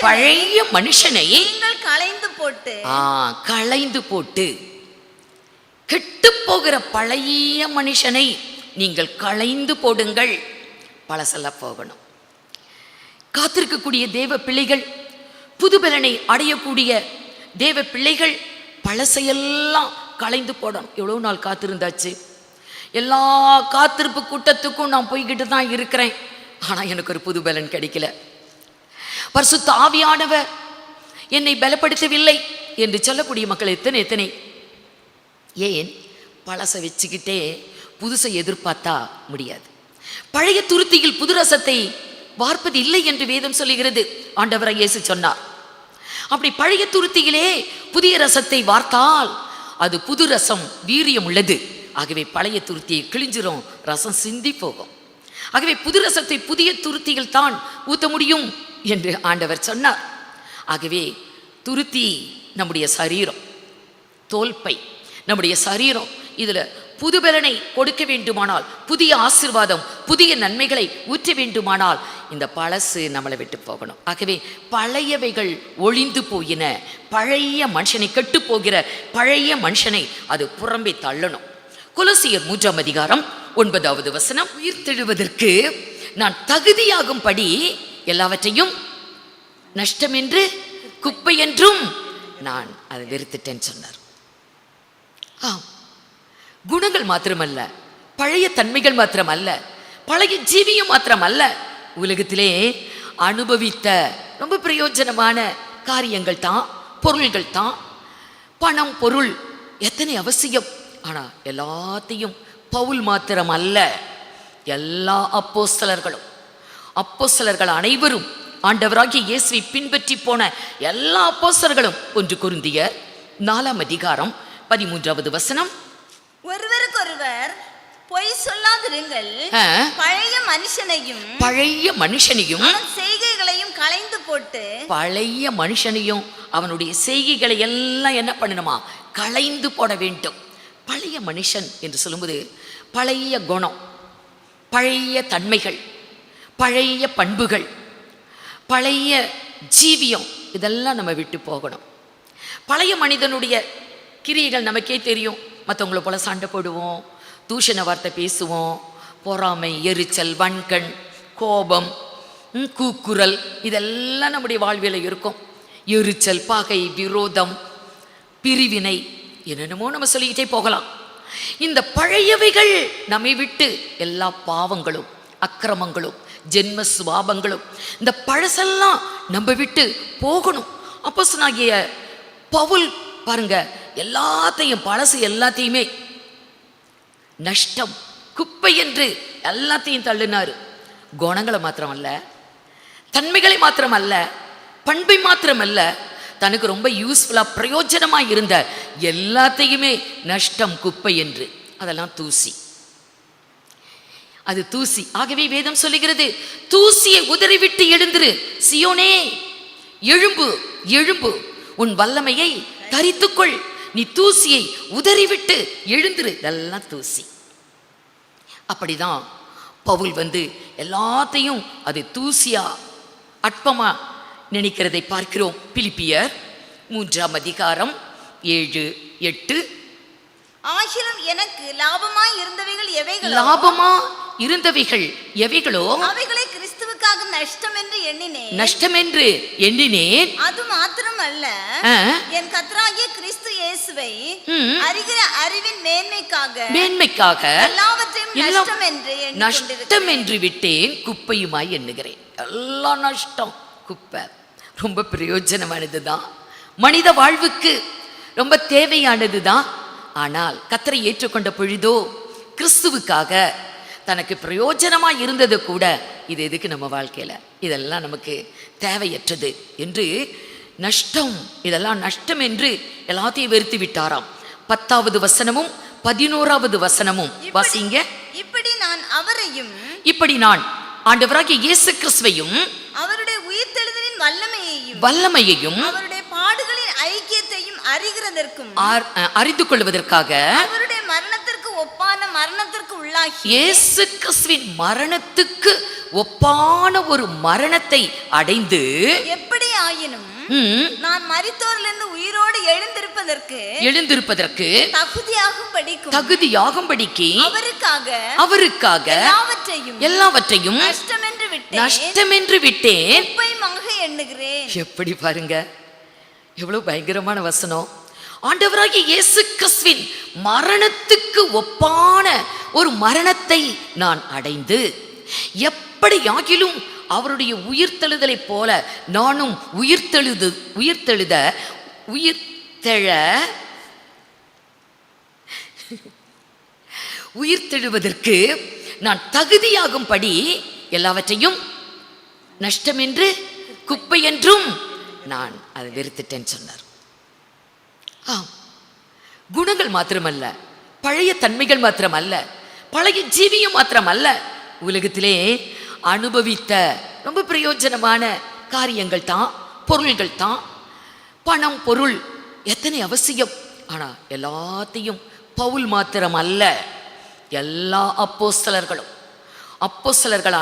பழைய மனுஷனை களைந்து போட்டு, கெட்டு போகிற பழைய மனுஷனை நீங்கள் களைந்து போடுங்கள். பழசெல்லாம் போகணும். காத்திருக்கக்கூடிய தேவ பிள்ளைகள், புது பலனை அடையக்கூடிய தேவ பிள்ளைகள் பழசையெல்லாம் களைந்து போடணும். எவ்வளோ நாள் காத்திருந்தாச்சு. எல்லா காத்திருப்பு கூட்டத்துக்கும் நான் போய்கிட்டு தான் இருக்கிறேன், ஆனால் எனக்கு ஒரு புது பலன் கிடைக்கல. பரிசுத்த ஆவியானவர் என்னை பலப்படுத்தவில்லை என்று சொல்லக்கூடிய மக்கள் எத்தனை. ஏன்? பழசை வச்சுக்கிட்டே புதுசை எதிர்பார்த்தா முடியாது. பழைய துருத்தியில் புது ரசத்தை வார்ப்பது இல்லை என்று வேதம் சொல்லுகிறது. ஆண்டவராய் இயேசு சொன்னார். அப்படி பழைய துருத்தியிலே புதிய ரசத்தை வார்த்தால் அது புது ரசம் வீரியம் உள்ளது. ஆகவே பழைய துருத்தியை கிழிஞ்சிரும், ரசம் சிந்தி போகும். ஆகவே புது ரசத்தை புதிய துருத்தியில் தான் ஊற்ற முடியும் என்று ஆண்டவர் சொன்னார். ஆகவே துருத்தி நம்முடைய சரீரம், தோல்பை நம்முடைய சரீரம். இதுல புது பலனை கொடுக்க வேண்டுமானால், புதிய ஆசீர்வாதம், புதிய நன்மைகளை ஊற்ற வேண்டுமானால் இந்த பழசு நம்மளை விட்டு போகணும். ஆகவே பழையவைகள் ஒழிந்து போயின. பழைய மனுஷனை, கெட்டு போகிற பழைய மனுஷனை அது புறம்பே தள்ளணும். கொலோசியர் 3 அதிகாரம் 9வது வசனம். உயிர்த்தெழுவதற்கு நான் தகுதியாகும்படி எல்லாவற்றையும் நஷ்டம் என்று குப்பை என்றும் நான் அதை வெறுத்துட்டேன்னு சொன்னார். குணங்கள் மாத்திரமல்ல, பழைய தன்மைகள் மாத்திரமல்ல, பழைய ஜீவியம் மாத்திரமல்ல, உலகத்திலே அனுபவித்த ரொம்ப பிரயோஜனமான காரியங்கள் தான், பொருள்கள் தான். பணம் பொருள் எத்தனை அவசியம். ஆனா எல்லாத்தையும் பவுல் மாத்திரம் அல்ல, எல்லா அப்போஸ்தலர்கள் அனைவரும், ஆண்டவராகிய இயேசுவை பின்பற்றி போன எல்லா அப்போஸ்தலர்களும் 1 கொரிந்தியர் 4ஆம் அதிகாரம் 13வது வசனம். ஒருவருக்கொருவர் பொய் சொல்லாதிருங்கள், பழைய மனுஷனையும் அவன் செய்கைகளையும் களைந்து போட்டு. பழைய மனுஷனையும் அவனுடைய செய்கைகளை எல்லாம் என்ன பண்ணணுமா? களைந்து போட வேண்டும். பழைய மனுஷன் என்று சொல்லும்போது பழைய குணம், பழைய தன்மைகள், பழைய பண்புகள், பழைய ஜீவியம், இதெல்லாம் நம்ம விட்டு போகணும். பழைய மனிதனுடைய கிரியைகள் நமக்கே தெரியும். மற்றவங்கள போல சண்டை போடுவோம், தூஷண வார்த்தை பேசுவோம், பொறாமை, எரிச்சல், வன்கண், கோபம், கூக்குரல், இதெல்லாம் நம்முடைய வாழ்வியல இருக்கும். எரிச்சல், பகை, விரோதம், பிரிவினை, என்னென்னமோ நம்ம சொல்லிக்கிட்டே போகலாம். இந்த பழையவைகள் நம்மை விட்டு எல்லா பாவங்களும், அக்கிரமங்களும், ஜென்ம சுபாவங்களும், இந்த பழசெல்லாம் நம்ம விட்டு போகணும். அப்போஸ்தலனாகிய பவுல் பாருங்க, எல்லாத்தையும் பழசு எல்லாத்தையுமே நஷ்டம், குப்பை என்று எல்லாத்தையும் தள்ளினாரு. குணங்களை மாத்திரமல்ல, தன்மைகளை மாத்திரமல்ல, பண்பை மாத்திரமல்ல, தனக்கு ரொம்ப யூஸ்ஃபுல்லா பிரயோஜனமா இருந்த எல்லாத்தையுமே நஷ்டம், குப்பை என்று. அதெல்லாம் தூசி, அது தூசி. ஆகவே வேதம் சொல்லுகிறது, தூசியை உதறிவிட்டு எழுந்திரு சியோனே, எழும்பு எழும்பு, உன் வல்லமையை தரித்துக்கொள், நீ தூசியை உதறிவிட்டு எழுந்திரு. இதெல்லாம் தூசி. அப்படிதான் பவுல் எல்லாத்தையும் அது தூசியா, அற்பமா நினைக்கிறதை பார்க்கிறோம். பிலிப்பியர் 3ஆம் அதிகாரம் 7, 8. ஆகிலும் எனக்கு லாபமாய் இருந்தவைகள் எவைகளோ அவைகளை கிறிஸ்துவுக்காக நஷ்டம் என்று எண்ணினேன். அது மாத்திரமல்ல, என் கர்த்தராகிய கிறிஸ்து இயேசுவை அறிகிற அறிவின் மேன்மைக்காக எல்லாவற்றையும் நஷ்டம் என்று விட்டேன், குப்பையுமாய் எண்ணுகிறேன். எல்லாம் நஷ்டம், குப்பை. ரொம்ப பிரயோஜனமானதுதான், மனித வாழ்வுக்கு ரொம்ப தேவையானதுதான். ஆனால் கர்த்தரை ஏற்றுக்கொண்ட பொழுதோ கிறிஸ்துவுக்காக தனக்கு பிரயோஜனமா இருந்தது கூட, இது எதுக்கு நம்ம வாழ்க்கையில, இதெல்லாம் நமக்கு தேவையற்றது என்று நஷ்டம், இதெல்லாம் நஷ்டம் என்று எல்லாத்தையும் வெறுத்து விட்டாராம். 10வது வசனமும் 11வது வசனமும் வாசிங்க. இப்படி நான் ஆண்டவராகிய இயேசு கிறிஸ்துவையும் அவருடைய உயிர்த்தெழுதலின் வல்லமையையும் அவருடைய பாடுகளின் ஐக்கியத்தையும் அறிந்து கொள்வதற்காக அவருடைய மரணத்திற்கு ஒப்பான மரணத்திற்கு உள்ளாகி, இயேசு கிறிஸ்துவின் மரணத்துக்கு ஒப்பான ஒரு மரணத்தை அடைந்து, எப்படி ஆயினும் நான் மரித்தோரிலிருந்து உயிரோடு எழுந்திருப்பதற்கு தகுதியாகும்படிக்கு அவருக்காக எல்லாவற்றையும் நஷ்டமென்று விட்டேன், குப்பையுமாக எண்ணுகிறேன். எப்படி பாருங்க, எவ்வளவு பயங்கரமான வசனம். ஆண்டவராகிய இயேசு கிறிஸ்துவின் மரணத்துக்கு ஒப்பான ஒரு மரணத்தை நான் அடைந்து, எப்படியாகிலும் அவருடைய உயிர்த்தெழுதலை போல நானும் உயிர்த்தெழுவதற்கு நான் தகுதியாகும்படி எல்லாவற்றையும் நஷ்டம் என்று குப்பை என்றும் நான் அதை வெறுத்துட்டேன்னு சொன்னார். குணங்கள் மாத்திரமல்ல, பழைய தன்மைகள் மாத்திரமல்ல, பழைய ஜீவியம் மாத்திரமல்ல, உலகத்திலே அனுபவித்த ரொம்ப பிரயோஜனமான காரியங்கள் தான், பொருள்கள் தான். பணம் பொருள் எத்தனை அவசியம். ஆனா எல்லாத்தையும் பவுல் மாத்திரம் அல்ல, எல்லா அப்போஸ்தலர்கள்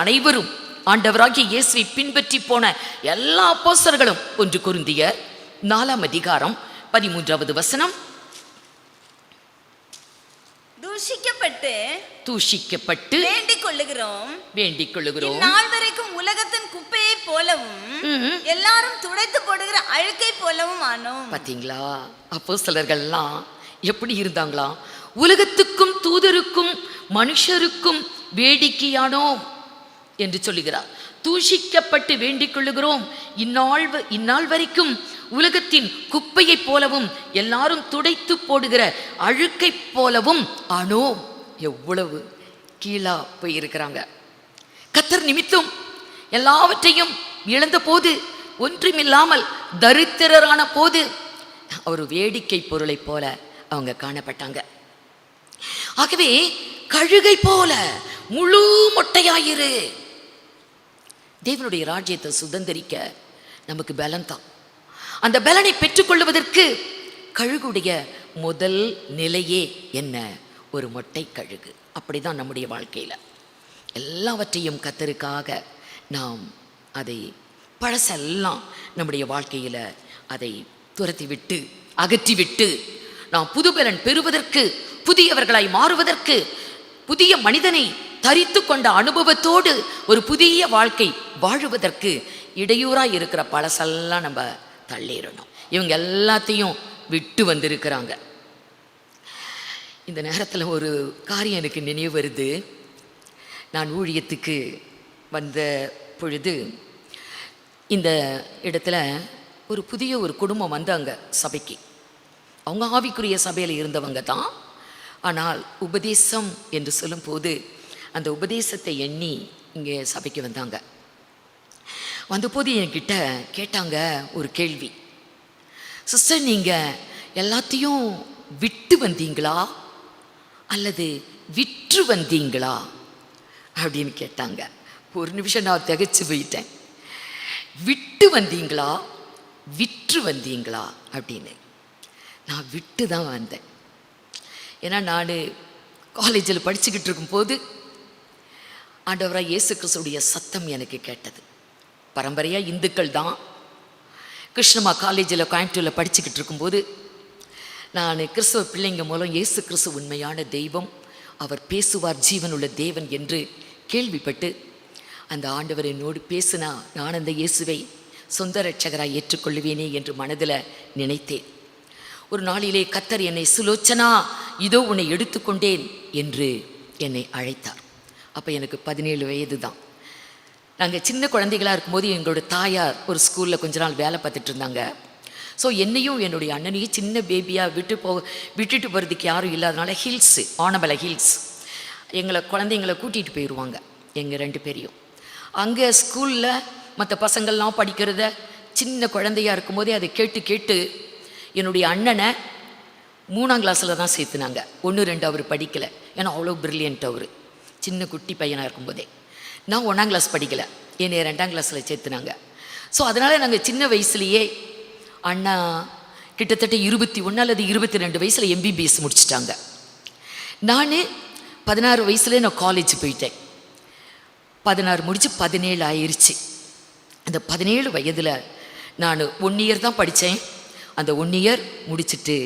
அனைவரும், ஆண்டவராகிய இயேசுவை பின்பற்றி போன எல்லா அப்போஸ்தலர்களும் 1 கொரிந்தியர் 4ஆம் அதிகாரம் 13வது வசனம். தூஷிக்கப்பட்டு வேண்டிக் கொள்ளுகிறோம். நாள் வரைக்கும் உலகத்தின் குப்பையை போலவும் எல்லாரும் துடைத்து போடுகிற அழுக்கை போலவும் ஆனோம். பாத்தீங்களா, அப்போஸ்தலர்கள்லாம் எப்படி இருந்தாங்களாம்? உலகத்துக்கும் தூதருக்கும் மனுஷருக்கும் வேடிக்கையானோம் என்று சொல்லுகிறார். தூஷிக்கப்பட்டு வேண்டிக் கொள்ளுகிறோம், இந்நாள் வரைக்கும் உலகத்தின் குப்பையை போலவும் எல்லாரும் துடைத்து போடுகிற அழுக்கை போலவும் ஆனோம். எவ்வளவு கீழா போயிருக்கிறாங்க. கர்த்தர் நிமித்தம் எல்லாவற்றையும் இழந்த போது, ஒன்றுமில்லாமல் தரித்திரரான போது ஒரு வேடிக்கை பொருளை போல அவங்க காணப்பட்டாங்க. ஆகவே கழுகை போல முழு மொட்டையாயிரு. தேவனுடைய ராஜ்யத்தை சுதந்திரிக்க நமக்கு பலன் தான். அந்த பலனை பெற்றுக்கொள்வதற்கு கழுகுடைய முதல் நிலையே என்ன? ஒரு மொட்டை கழுகு. அப்படிதான் நம்முடைய வாழ்க்கையில் எல்லாவற்றையும் கர்த்தருக்காக நாம் அதை பழசெல்லாம் நம்முடைய வாழ்க்கையில் அதை துரத்தி விட்டு அகற்றி விட்டு நாம் புது பலன் பெறுவதற்கு, புதியவர்களாய் மாறுவதற்கு, புதிய மனிதனை தரித்து கொண்ட அனுபவத்தோடு ஒரு புதிய வாழ்க்கை வாழுவதற்கு இடையூறாக இருக்கிற பழசெல்லாம் நம்ம தள்ளிடணும். இவங்க எல்லாத்தையும் விட்டு வந்திருக்கிறாங்க. இந்த நேரத்தில் ஒரு காரியம் எனக்கு நினைவு வருது. நான் ஊழியத்துக்கு வந்த பொழுது இந்த இடத்துல ஒரு புதிய ஒரு குடும்பம் வந்தாங்க சபைக்கு. அவங்க ஆவிக்குரிய சபையில் இருந்தவங்க தான். ஆனால் உபதேசம் என்று சொல்லும்போது அந்த உபதேசத்தை எண்ணி இங்கே சபைக்கு வந்தாங்க. வந்தபோது என்கிட்ட கேட்டாங்க ஒரு கேள்வி. சிஸ்டர், நீங்கள் எல்லாத்தையும் விட்டு வந்தீங்களா அல்லது விற்று வந்தீங்களா அப்படின்னு கேட்டாங்க. ஒரு நிமிஷம் நான் திகைச்சு போயிட்டேன். விட்டு வந்தீங்களா விற்று வந்தீங்களா அப்படின்னு. நான் விட்டு தான் வந்தேன். ஏன்னா நான் காலேஜில் படிச்சுக்கிட்டு இருக்கும்போது ஆண்டவராக இயேசு கிறிஸ்துடைய சத்தம் எனக்கு கேட்டது. பரம்பரையாக இந்துக்கள் தான். கிருஷ்ணமா காலேஜில் கோயம்புத்தூரில் படிச்சுக்கிட்டு இருக்கும்போது நான் கிறிஸ்துவ பிள்ளைங்க மூலம் இயேசு கிறிஸ்து உண்மையான தெய்வம், அவர் பேசுவார், ஜீவனுள்ள தேவன் என்று கேள்விப்பட்டு அந்த ஆண்டவர் என்னோடு பேசினா நான் அந்த இயேசுவை சொந்த இரட்சகராய் ஏற்றுக்கொள்ளுவேனே என்று மனதில் நினைத்தேன். ஒரு நாளிலே கர்த்தர் என்னை சுலோச்சனா, இதோ உன்னை எடுத்துக்கொண்டேன் என்று என்னை அழைத்தார். அப்போ எனக்கு 17 வயது தான். நாங்கள் சின்ன குழந்தைகளாக இருக்கும்போது எங்களோட தாயார் ஒரு ஸ்கூலில் கொஞ்ச நாள் வேலை பார்த்துட்டு இருந்தாங்க. ஸோ என்னையும் என்னுடைய அண்ணனையும் சின்ன பேபியாக விட்டுட்டு போகிறதுக்கு யாரும் இல்லாதனால ஆனமலை ஹில்ஸ் குழந்தைங்களை கூட்டிகிட்டு போயிடுவாங்க எங்கள் 2 பேரையும். அங்கே ஸ்கூலில் மற்ற பசங்கள்லாம் படிக்கிறத சின்ன குழந்தையாக இருக்கும்போதே அதை கேட்டு கேட்டு என்னுடைய அண்ணனை 3ஆம் கிளாஸில் தான் சேர்த்துனாங்க. 1, 2 அவர் படிக்கலை. ஏன்னா அவ்வளோ பிரில்லியன்ட் அவர், சின்ன குட்டி பையனாக இருக்கும்போதே. நான் 1ஆம் கிளாஸ் படிக்கலை, என்னை 2ஆம் கிளாஸில் சேர்த்துனாங்க. ஸோ அதனால் நாங்கள் சின்ன வயசுலேயே அண்ணா கிட்டத்தட்ட 21 அல்லது 22 வயசில் MBBS முடிச்சிட்டாங்க. நான் 16 வயசுலேயே நான் காலேஜ் போயிட்டேன். 16 முடித்து 17 ஆயிடுச்சு. அந்த 17 வயதில் நான் 1 இயர் தான் படித்தேன். அந்த 1 இயர் முடிச்சுட்டு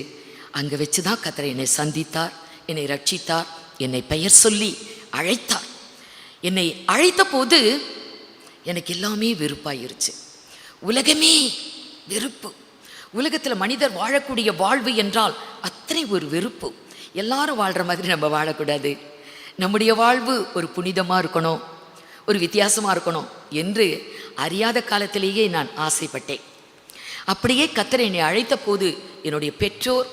அங்கே வச்சு தான் கர்த்தர் என்னை சந்தித்தார், என்னை ரட்சித்தார், என்னை பெயர் சொல்லி அழைத்தார். என்னை அழைத்த போது எனக்கு எல்லாமே வெறுப்பாயிருச்சு. உலகமே வெறுப்பு. உலகத்தில் மனிதர் வாழக்கூடிய வாழ்வு என்றால் அத்தனை ஒரு வெறுப்பு. எல்லாரும் வாழ்கிற மாதிரி நம்ம வாழக்கூடாது. நம்முடைய வாழ்வு ஒரு புனிதமாக இருக்கணும், ஒரு வித்தியாசமாக இருக்கணும் என்று அறியாத காலத்திலேயே நான் ஆசைப்பட்டேன். அப்படியே கர்த்தர் என்னை அழைத்த போது என்னுடைய பெற்றோர்,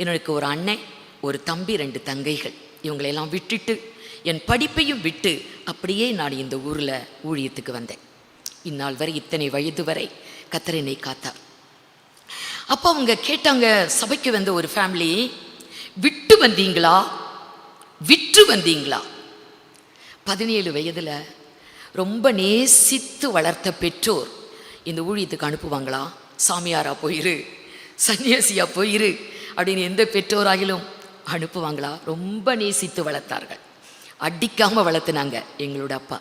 எனக்கு ஒரு அண்ணன், ஒரு தம்பி, 2 தங்கைகள், இவங்களையெல்லாம் விட்டுட்டு என் படிப்பையும் விட்டு அப்படியே நான் இந்த ஊரில் ஊழியத்துக்கு வந்தேன். இந்நாள் வரை, இத்தனை வயது வரை கர்த்தர் என்னை காத்தார். அப்போ அவங்க கேட்டாங்க, சபைக்கு வந்த ஒரு ஃபேமிலி, விட்டு வந்தீங்களா விற்று வந்தீங்களா? 17 வயதில் ரொம்ப நேசித்து வளர்த்த பெற்றோர் இந்த ஊழியத்துக்கு அனுப்புவாங்களா? சாமியாரா போயிரு, சன்னியாசியா போயிரு அப்படின்னு எந்த பெற்றோராகிலும் அனுப்புவாங்களா? ரொம்ப நேசித்து வளர்த்தார்கள். அடிக்காமல் வளர்த்துனாங்க எங்களோட அப்பா.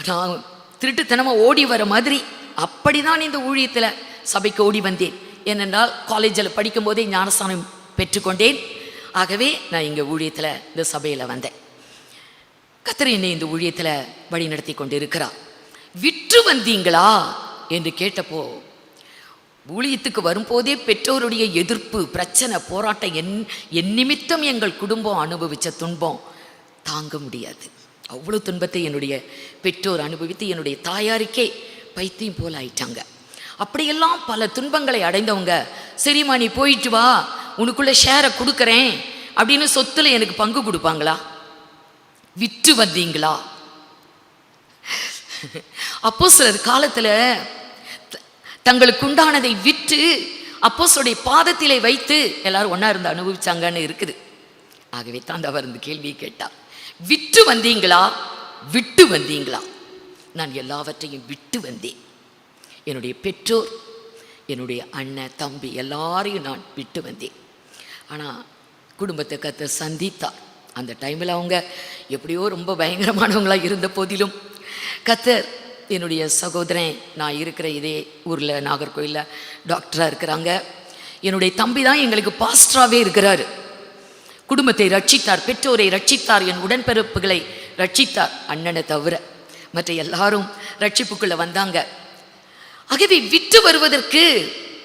நான் திருட்டுத்தனமாக ஓடி வர மாதிரி அப்படி தான் இந்த ஊழியத்தில் சபைக்கு ஓடி வந்தேன். ஏனென்றால் காலேஜில் படிக்கும்போதே ஞானஸ்தானம் பெற்றுக்கொண்டேன். ஆகவே நான் இங்கே ஊழியத்தில் இந்த சபையில் வந்தேன். கர்த்தர் என்னை இந்த ஊழியத்தில் வழி நடத்தி கொண்டு இருக்கிறார். விற்று வந்தீங்களா என்று கேட்டப்போ, ஊழியத்துக்கு வரும்போதே பெற்றோருடைய எதிர்ப்பு, பிரச்சனை, போராட்டம், என் நிமித்தம் எங்கள் குடும்பம் அனுபவித்த துன்பம் தாங்க முடியாது. அவ்வளோ துன்பத்தை என்னுடைய பெற்றோர் அனுபவித்து என்னுடைய தாயாருக்கே பைத்தியம் போல் ஆயிட்டாங்க. அப்படியெல்லாம் பல துன்பங்களை அடைந்தவங்க, சரிம்மா நீ போயிட்டு வா, உனக்குள்ள ஷேரை கொடுக்குறேன் அப்படின்னு சொத்துல எனக்கு பங்கு கொடுப்பாங்களா? விற்று வந்தீங்களா? அப்போஸ்தலர் காலத்துல தங்களுக்கு உண்டானதை விற்று அப்போஸ்தலருடைய பாதத்திலே வைத்து எல்லாரும் ஒன்னா இருந்து அனுபவிச்சாங்கன்னு இருக்குது. ஆகவே தான் அவர் இந்த கேள்வியை கேட்டார். விற்று வந்தீங்களா, விட்டு வந்தீங்களா? நான் எல்லாவற்றையும் விட்டு வந்தேன். என்னுடைய பெற்றோர், என்னுடைய அண்ணன், தம்பி எல்லாரையும் நான் விட்டு வந்தேன். ஆனால் குடும்பத்தை கர்த்தர் சந்தித்தார். அந்த டைமில் அவங்க எப்படியோ ரொம்ப பயங்கரமானவங்களாக இருந்த போதிலும் கர்த்தர் என்னுடைய சகோதரன், நான் இருக்கிற இதே ஊரில் நாகர்கோயிலில் டாக்டராக இருக்கிறாங்க. என்னுடைய தம்பி தான் எங்களுக்கு பாஸ்டராகவே இருக்கிறாரு. குடும்பத்தை ரட்சித்தார், பெற்றோரை ரட்சித்தார், என் உடன்பிறப்புகளை ரட்சித்தார், அண்ணனை தவிர மற்ற எல்லாரும் ரட்சிப்புக்குள்ளே வந்தாங்க. ஆகவே விட்டு வருவதற்கு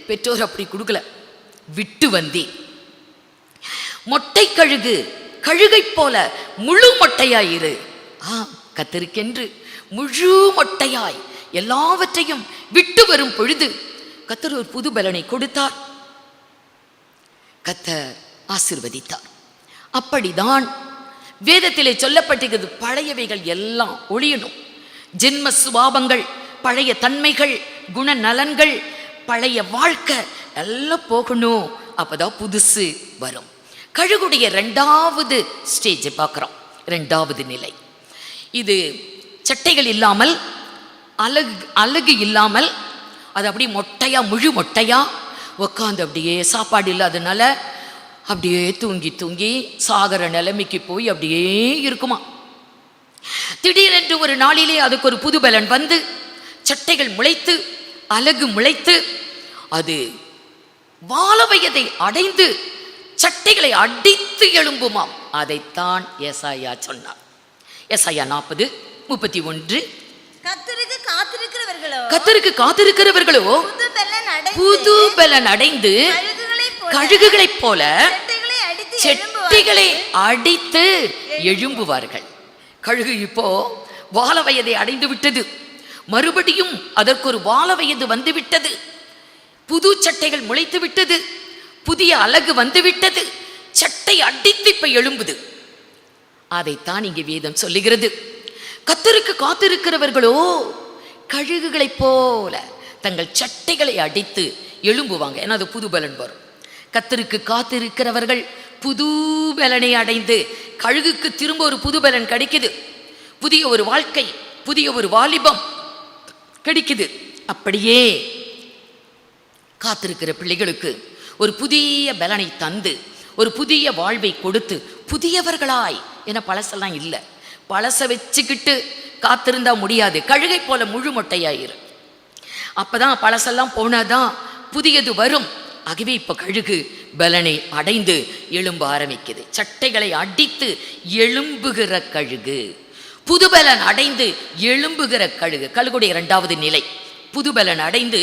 பெற்றோர் அப்படி கொடுக்கல, விட்டு வந்தேன். மொட்டை கழுகு, கழுகை போல முழு மொட்டையாயிரு. கர்த்தருக்கென்று முழு மொட்டையாய் எல்லாவற்றையும் விட்டு வரும் பொழுது கர்த்தர் ஒரு புது பலனை கொடுத்தார், கர்த்தர் ஆசீர்வதித்தார். அப்படிதான் வேதத்திலே சொல்லப்பட்டிருக்கிறது. பழையவைகள் எல்லாம் ஒழியணும். ஜென்ம சுபாவங்கள், பழைய தன்மைகள், குணநலன்கள், பழைய வாழ்க்கை எல்லாம் போகணும். அப்பதான் புதுசு வரும். கழுகுடைய 2வது ஸ்டேஜ் பார்க்குறோம், 2வது நிலை. இது சட்டைகள் இல்லாமல், அழகு இல்லாமல், அது அப்படியே மொட்டையா, முழு மொட்டையா உக்காந்து அப்படியே சாப்பாடு இல்லாதனால அப்படியே தூங்கி தூங்கி சாகர நிலைமைக்கு போய் அப்படியே இருக்குமா. திடீரென்று ஒரு நாளிலே அதுக்கு ஒரு புது பலன் வந்து சட்டைகள் முளைத்து, அழகு முளைத்து, அது வாழ வயதை அடைந்து சட்டைகளை அடித்து எழும்புமாம். அதைத்தான் ஏசாயா சொன்னார். ஏசாயா 40:31. கர்த்தருக்கு காத்திருக்கிறவர்களோ புது பலன் அடைந்து கழுகுகளைப் போல செட்டிகளை அடித்து எழும்புவார்கள். கழுகு இப்போ வாழ வயதை அடைந்து விட்டது, மறுபடியும் அதற்கு ஒரு வாழ வயது வந்து விட்டது, புது சட்டைகள் முளைத்து விட்டது, புதிய அழகு வந்து விட்டது, சட்டை அடித்து இப்ப எழும்புது. அதைத்தான் இங்கே வேதம் சொல்லுகிறது. கர்த்தருக்கு காத்திருக்கிறவர்களோ கழுகுகளைப் போல தங்கள் சட்டைகளை அடித்து எழும்புவாங்க. ஏன்னா அது புது பலன் வரும். கர்த்தருக்கு காத்திருக்கிறவர்கள் புது பலனை அடைந்து, கழுகுக்கு திரும்ப ஒரு புது பலன் கிடைக்குது, புதிய ஒரு வாழ்க்கை, புதிய ஒரு வாலிபம் கிடைக்குது. அப்படியே காத்திருக்கிற பிள்ளைகளுக்கு ஒரு புதிய பலனை தந்து, ஒரு புதிய வாழ்வை கொடுத்து, புதியவர்களாய், ஏன்னா பழசெல்லாம் இல்லை, பழச வச்சுக்கிட்டு காத்திருந்தா முடியாது. கழுகை போல முழு மொட்டையாயிரு, அப்பதான் பழசெல்லாம் போனாதான் புதியது வரும். ஆகவே இப்ப கழுகு பலனை அடைந்து எழும்ப ஆரம்பிக்குது. சட்டைகளை அடித்து எழும்புகிற கழுகு, புதுபலன் அடைந்து எழும்புகிற கழுகு. கழுகுடைய 2வது நிலை, புதுபலன் அடைந்து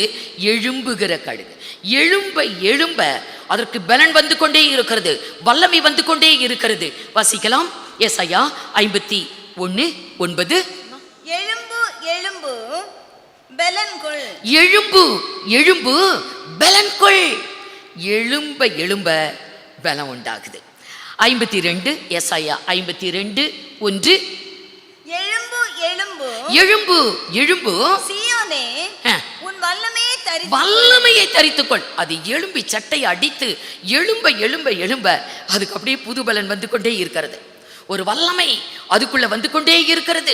எழும்புகிற கழுகு. எழும்ப எழும்ப அதற்கு பலன் வந்து கொண்டே இருக்கிறது, வல்லமை வந்து கொண்டே இருக்கிறது. வாசிக்கலாம் ஏசாயா 51:9. எழும்பு எழும்பு பலன்கொள், எழும்பு எழும்பு பலன்கொள். எழும்ப எழும்ப பலம் உண்டாகுது. 52 ஏசாயா 52:1. எழும்பு எழும்பு எழும்பு எழும்பு சீயோனே, உன் வல்லமையை தரித்துக்கொள். அது எழும்பி சட்டை அடித்து எழும்ப எழும்ப எழும்ப அதுக்கு அப்படியே புது பலன் வந்து கொண்டே இருக்கிறது. ஒரு வல்லமை அதுக்குள்ள வந்து கொண்டே இருக்கிறது.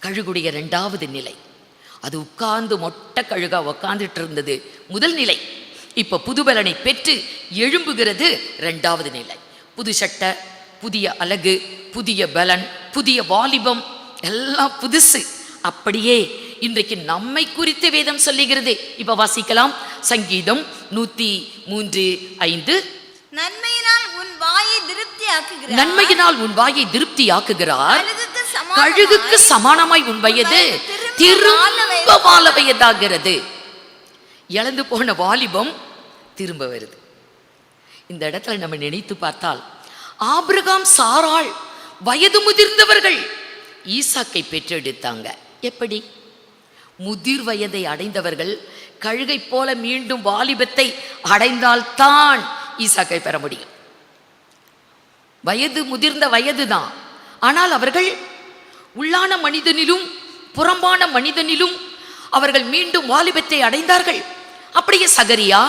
கழுகுடைய 2வது நிலை, அது உட்கார்ந்து மொட்டை கழுகா உட்கார்ந்துட்டு இருந்தது முதல் நிலை. இப்ப புதுபலனை பெற்று எழும்புகிறது 2வது நிலை. புது சட்டை, புதிய அழகு, புதிய பலன், புதிய வாலிபம், எல்லாம் புதுசு. அப்படியே இன்றைக்கு நம்மை குறித்து வேதம் சொல்லுகிறது. இப்ப வாசிக்கலாம் சங்கீதம் 103:5. நன்மையினால் உன் வாயை திருப்தியாக்குகிறார், நன்மையினால் உன் வாயை திருப்தியாக்குகிறார், கழுகுக்கு சமானமாய் உன் வயது திரும்ப வாழ வயதாகிறது. இழந்து போன வாலிபம் திரும்ப வருது. இந்த இடத்துல நம்ம நினைத்து பார்த்தால் ஆபிரகாம் சாராள் வயது முதிர்ந்தவர்கள் ஈசாக்கை பெற்றெடுத்தாங்க. எப்படி? முதிர் வயதை அடைந்தவர்கள் கழுகை போல மீண்டும் வாலிபத்தை அடைந்தால்தான் ஈசாக்கை பெற முடியும். வயது முதிர்ந்த வயதுதான், ஆனால் அவர்கள் உள்ளான மனிதனிலும் புறம்பான மனிதனிலும் அவர்கள் மீண்டும் வாலிபத்தை அடைந்தார்கள். அப்படியே சகரியா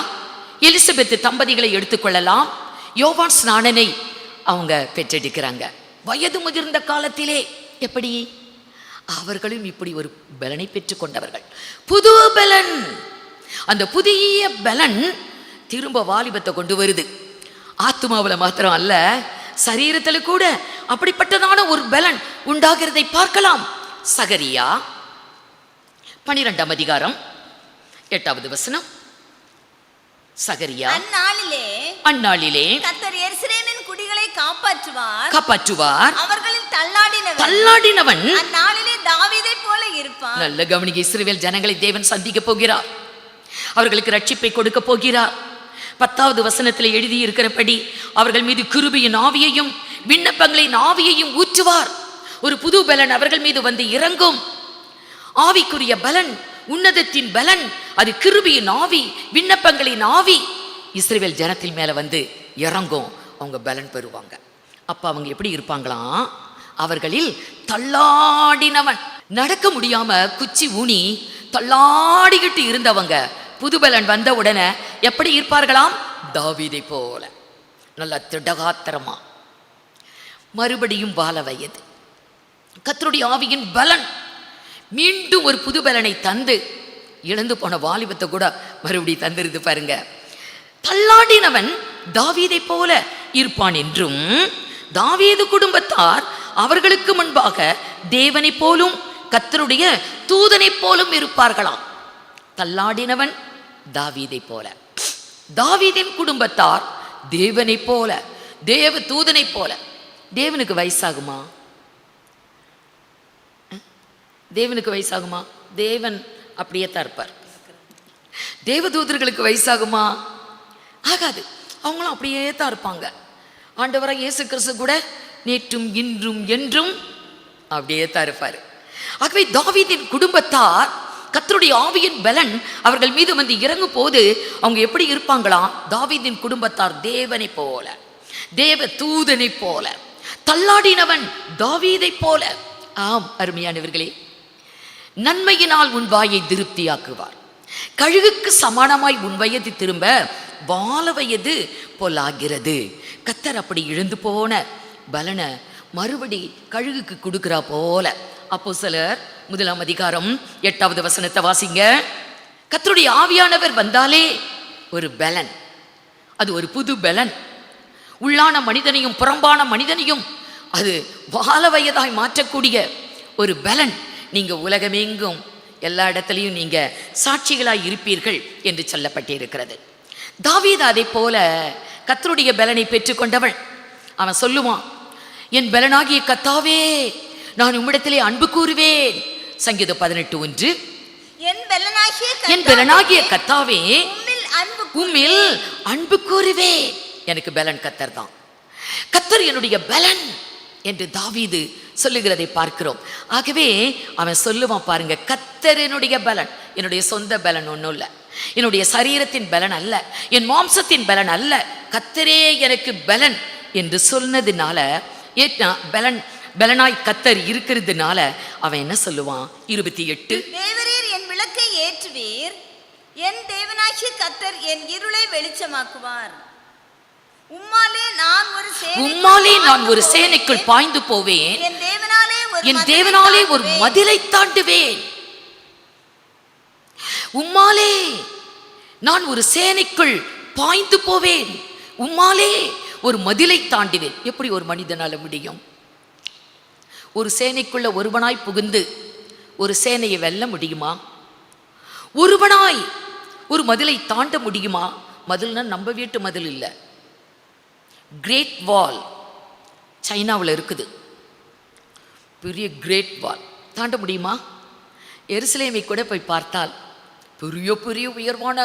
எலிசபெத் தம்பதிகளை எடுத்துக்கொள்ளலாம். யோவான் ஸ்நானனை அவங்க பெற்றெடுக்கிறாங்க வயது முதிர்ந்த காலத்திலே. எப்படி? அவர்களும் இப்படி ஒரு பலனை பெற்றுக் கொண்டவர்கள், புது பலன். அந்த புதிய பலன் திரும்ப வாலிபத்தை கொண்டு வருது. ஆத்மாவில் மாத்திரம் அல்ல, சரீரத்தில் கூட அப்படிப்பட்டதான ஒரு பலன் உண்டாகிறதை பார்க்கலாம். சகரியா 12ஆம் அதிகாரம் 8வது வசனம். சகரியா அந்நாளிலே கர்த்தர் எருசலேமின் குடிகளை காப்பாற்றுவார். அவர்களில் தள்ளாடினவன் அந்நாளிலே தாவீதை போல இருப்பான். நல்ல கவனிக்க, இஸ்ரவேல் ஜனங்களை தேவன் சந்திக்க போகிறார். அவர்களுக்கு ரட்சிப்பை கொடுக்க போகிறார். 10வது வசனத்தில் எழுதி இருக்கிறபடி அவர்கள் மீது கிருபையின் ஆவியையும் விண்ணப்பங்களின் ஆவியையும் ஊற்றுவார். ஒரு புது பலன் அவர்கள் மீது வந்து இறங்கும். ஆவிக்குரிய பலன், உன்னதத்தின் பலன், அது கிருபையின் ஆவி, விண்ணப்பங்களின் ஆவி இஸ்ரவேல் ஜனத்தின் மேல வந்து இறங்கும். அவங்க பலன் பெறுவாங்க. அப்ப அவங்க எப்படி இருப்பாங்களாம்? அவர்களில் தள்ளாடினவன், நடக்க முடியாம குச்சி ஊனி தள்ளாடிக்கிட்டு இருந்தவங்க புதுபலன் வந்த உடனே எப்படி இருப்பார்களாம்? தாவீதை போல நல்ல திடகாத்திரமா மறுபடியும் வாழ வயது. கர்த்தருடைய ஆவியின் பலன் மீண்டும் ஒரு புது பலனை தந்து இழந்து போன வாலிபத்தை கூட மறுபடியும் தந்திருது பாருங்க. தள்ளாடினவன் தாவீதை போல இருப்பான் என்றும் தாவீது குடும்பத்தார் அவர்களுக்கு முன்பாக தேவனை போலும் கர்த்தருடைய தூதனை போலும் இருப்பார்களாம். தள்ளாடினவன் தாவீதை போல, தாவீதின் குடும்பத்தார் தேவனை போல, தேவ தூதனை போல. தேவனுக்கு வயசாகுமா? தேவனுக்கு வயசாகுமா? தேவன் அப்படியே தான் இருப்பார். தேவதூதர்களுக்கு வயசாகுமா? ஆகாது. அவங்களும் அப்படியே தான் இருப்பாங்க. ஆண்டவராக இயேசு கிறிஸ்து கூட நேற்றும் இன்றும் என்றும் அப்படியே தான் இருப்பார். ஆகவே தாவீதின் குடும்பத்தார் கர்த்தருடைய ஆவியின் பலன் அவர்கள் மீது வந்து இறங்கும் போது அவங்க எப்படி இருப்பாங்களாம்? தாவீதின் குடும்பத்தார் தேவனை போல, தேவ தூதனை போல. தள்ளாடினவன் தாவீதை போல. ஆம் அருமையானவர்களே, நன்மையினால் உன் வாயை திருப்தியாக்குவார். கழுகுக்கு சமானமாய் உன் வயது திரும்ப வாழ வயது போலாகிறது. கர்த்தர் அப்படி இழந்து போன பலனை மறுபடி கழுகுக்கு கொடுக்கிறா போல. அப்போஸ்தலர் 1ஆம் அதிகாரம் 8வது வசனத்தை வாசிங்க. கர்த்தருடைய ஆவியானவர் வந்தாலே ஒரு பலன், அது ஒரு புது பலன். உள்ளான மனிதனையும் புறம்பான மனிதனையும் அது வாழ வயதாய் மாற்றக்கூடிய ஒரு பலன். நீங்க உலகமெங்கும் எல்லா இடத்துலையும் நீங்க சாட்சிகளாய் இருப்பீர்கள் என்று சொல்லப்பட்டிருக்கிறது. தாவீது அதை போல கர்த்தருடைய பலனை பெற்றுக்கொண்டவன். அவன் சொல்லுவான், என் பலனாகிய கர்த்தாவே நான் உம்மிடத்திலே அன்பு கூறுவேன். சங்கீதம் 18:1. என் பலனாகிய கர்த்தாவே உம்மில் அன்பு கூறுவேன். எனக்கு பலன் கர்த்தர் தான். கர்த்தர் என்னுடைய பலன் என்று தாவீது சொல்லுகிறதை பார்க்கிறோம். ஆகவே அவன் சொல்லுவான் பாருங்க, கர்த்தர் என்னுடைய பலன். என்னுடைய சொந்த பலன் ஒன்றும் இல்லை, என்னுடைய சரீரத்தின் பலன் அல்ல, என் மாம்சத்தின் பலன் அல்ல, கர்த்தரே எனக்கு பலன் என்று சொன்னதுனால, பலன் பலனாய் கர்த்தர் இருக்கிறதுனால அவன் என்ன சொல்லுவான்? 28. தேவரீர் என் விளக்கை ஏற்றுவீர், என் தேவனாகிய கர்த்தர் என் இருளை வெளிச்சமாக்குவார். உம்மாலே நான் ஒரு சேனைக்குள் பாய்ந்து போவேன், என் தேவனாலே ஒரு மதிலை தாண்டுவேன். உம்மாலே நான் ஒரு சேனைக்குள் பாய்ந்து போவேன், உம்மாலே ஒரு மதிலை தாண்டுவேன். எப்படி ஒரு மனிதனால முடியும்? ஒரு சேனைக்குள்ள ஒருவனாய் புகுந்து ஒரு சேனையை வெல்ல முடியுமா? ஒருவனாய் ஒரு மதிலை தாண்ட முடியுமா? மதில்னா நம்ம வீட்டு மதில் இல்லை, கிரேட் வால் சைனாவில் இருக்குது, பெரிய கிரேட் வால். தாண்ட முடியுமா? எருசலேமை கூட போய் பார்த்தால் பெரிய பெரிய உயர்வான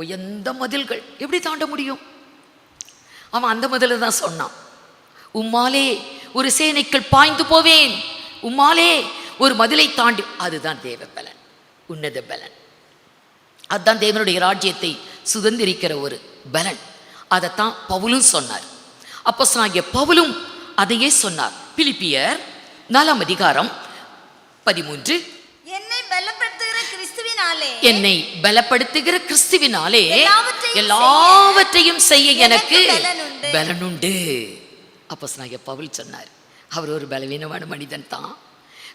உயர்ந்த மதில்கள் எப்படி தாண்ட முடியும்? அவன் அந்த மதில தான் சொன்னான், உம்மாலே ஒரு சேனைக்குள் பாய்ந்து போவேன், உம்மாலே ஒரு மதிலை தாண்டி. அதுதான் தேவ பலன், உன்னத பலன். அதுதான் தேவனுடைய ராஜ்யத்தை சுதந்திரிக்கிற ஒரு பலன். அதைத்தான் பவுலும் சொன்னார். அப்போஸ்தலனாகிய பவுலும் அதையே சொன்னார். பிலிப்பியர் 4 அதிகாரம் 13, என்னை பலப்படுத்துகிற கிறிஸ்துவினாலே என்னை பலப்படுத்துகிற கிறிஸ்துவினாலே எல்லாவற்றையும் எல்லாவற்றையும் செய்ய எனக்கு பலனுண்டு. பலனுண்டு. அப்போஸ்தலனாகிய பவுல் சொன்னார், அவர் ஒரு பலவீனமான மனிதன் தான்.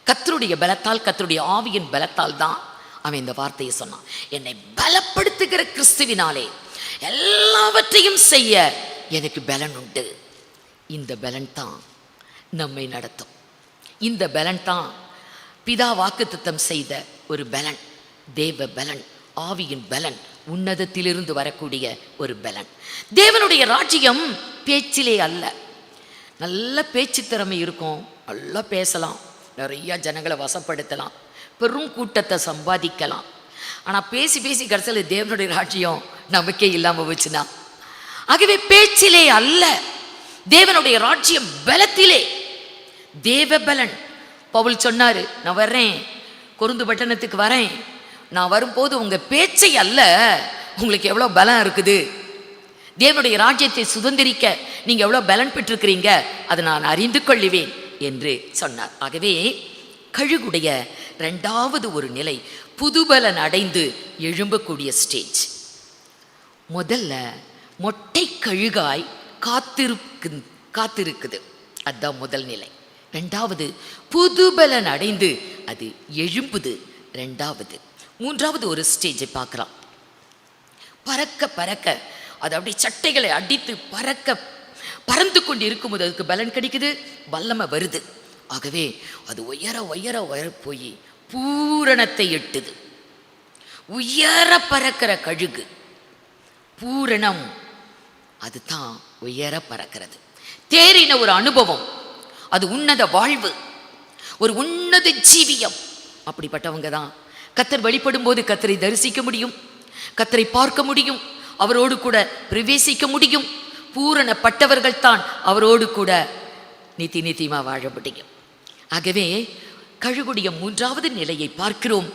கர்த்தருடைய பலத்தால், கர்த்தருடைய ஆவியின் பலத்தால் தான் அவன் இந்த வார்த்தையை சொன்னான். என்னை பலப்படுத்துகிற கிறிஸ்துவினாலே எல்லாவற்றையும் செய்ய எனக்கு பலன் உண்டு. இந்த பலன் தான் நம்மை நடத்தும். இந்த பலன் தான் பிதா வாக்குத்தத்தம் செய்த ஒரு பலன், தேவ பலன், ஆவியின் பலன், உன்னதத்திலிருந்து வரக்கூடிய ஒரு பலன். தேவனுடைய ராஜ்யம் பேச்சிலே அல்ல. நல்ல பேச்சு திறமை இருக்கும், நல்லா பேசலாம், நிறைய ஜனங்களை வசப்படுத்தலாம், பெரும் கூட்டத்தை சம்பாதிக்கலாம். ஆனால் பேசி பேசி கடைசியில் தேவனுடைய ராஜ்யம் நமக்கே இல்லாமல் வச்சுனா. ஆகவே பேச்சிலே அல்ல, தேவனுடைய ராஜ்யம் பலத்திலே, தேவ பலன். பவுல் சொன்னாரு, நான் வர்றேன், கொருந்து பட்டணத்துக்கு வரேன், நான் வரும்போது உங்க பேச்சை அல்ல, உங்களுக்கு எவ்வளோ பலம் இருக்குது, தேவனுடைய ராஜ்யத்தை சுதந்திரிக்க நீங்க எவ்வளோ பலன் பெற்றிருக்கிறீங்க, அதை நான் அறிந்து கொள்ளுவேன் என்று சொன்னார். ஆகவே கழுகுடைய 2வது ஒரு நிலை புதுபலன் அடைந்து எழும்பக்கூடிய ஸ்டேஜ். முதல்ல மொட்டை கழுகாய் காத்திருக்குது, அதுதான் முதல் நிலை. 2வது புதுபலன் அடைந்து அது எழும்புது, 2வது. 3வது ஒரு ஸ்டேஜை பார்க்கலாம். பறக்க பறக்க அது அப்படியே சட்டைகளை அடித்து பறந்து கொண்டு இருக்கும்போது அதுக்கு பலன் கிடைக்குது, வல்லமை வருது. ஆகவே அது உயர உயர உயர போய் பூரணத்தை எட்டுது. உயர பறக்கிற கழுகு பூரணம், அதுதான் உயர பறக்கிறது. தேறின ஒரு அனுபவம், அது உன்னத வாழ்வு, ஒரு உன்னத ஜீவியம். அப்படிப்பட்டவங்க தான் கர்த்தர் வெளிப்படும் போது கர்த்தரை தரிசிக்க முடியும், கர்த்தரை பார்க்க முடியும், அவரோடு கூட பிரவேசிக்க முடியும். பூரணப்பட்டவர்கள் தான் அவரோடு கூட நித்தியமா வாழ முடியும். ஆகவே கழுகுடைய 3வது நிலையை பார்க்கிறோம்.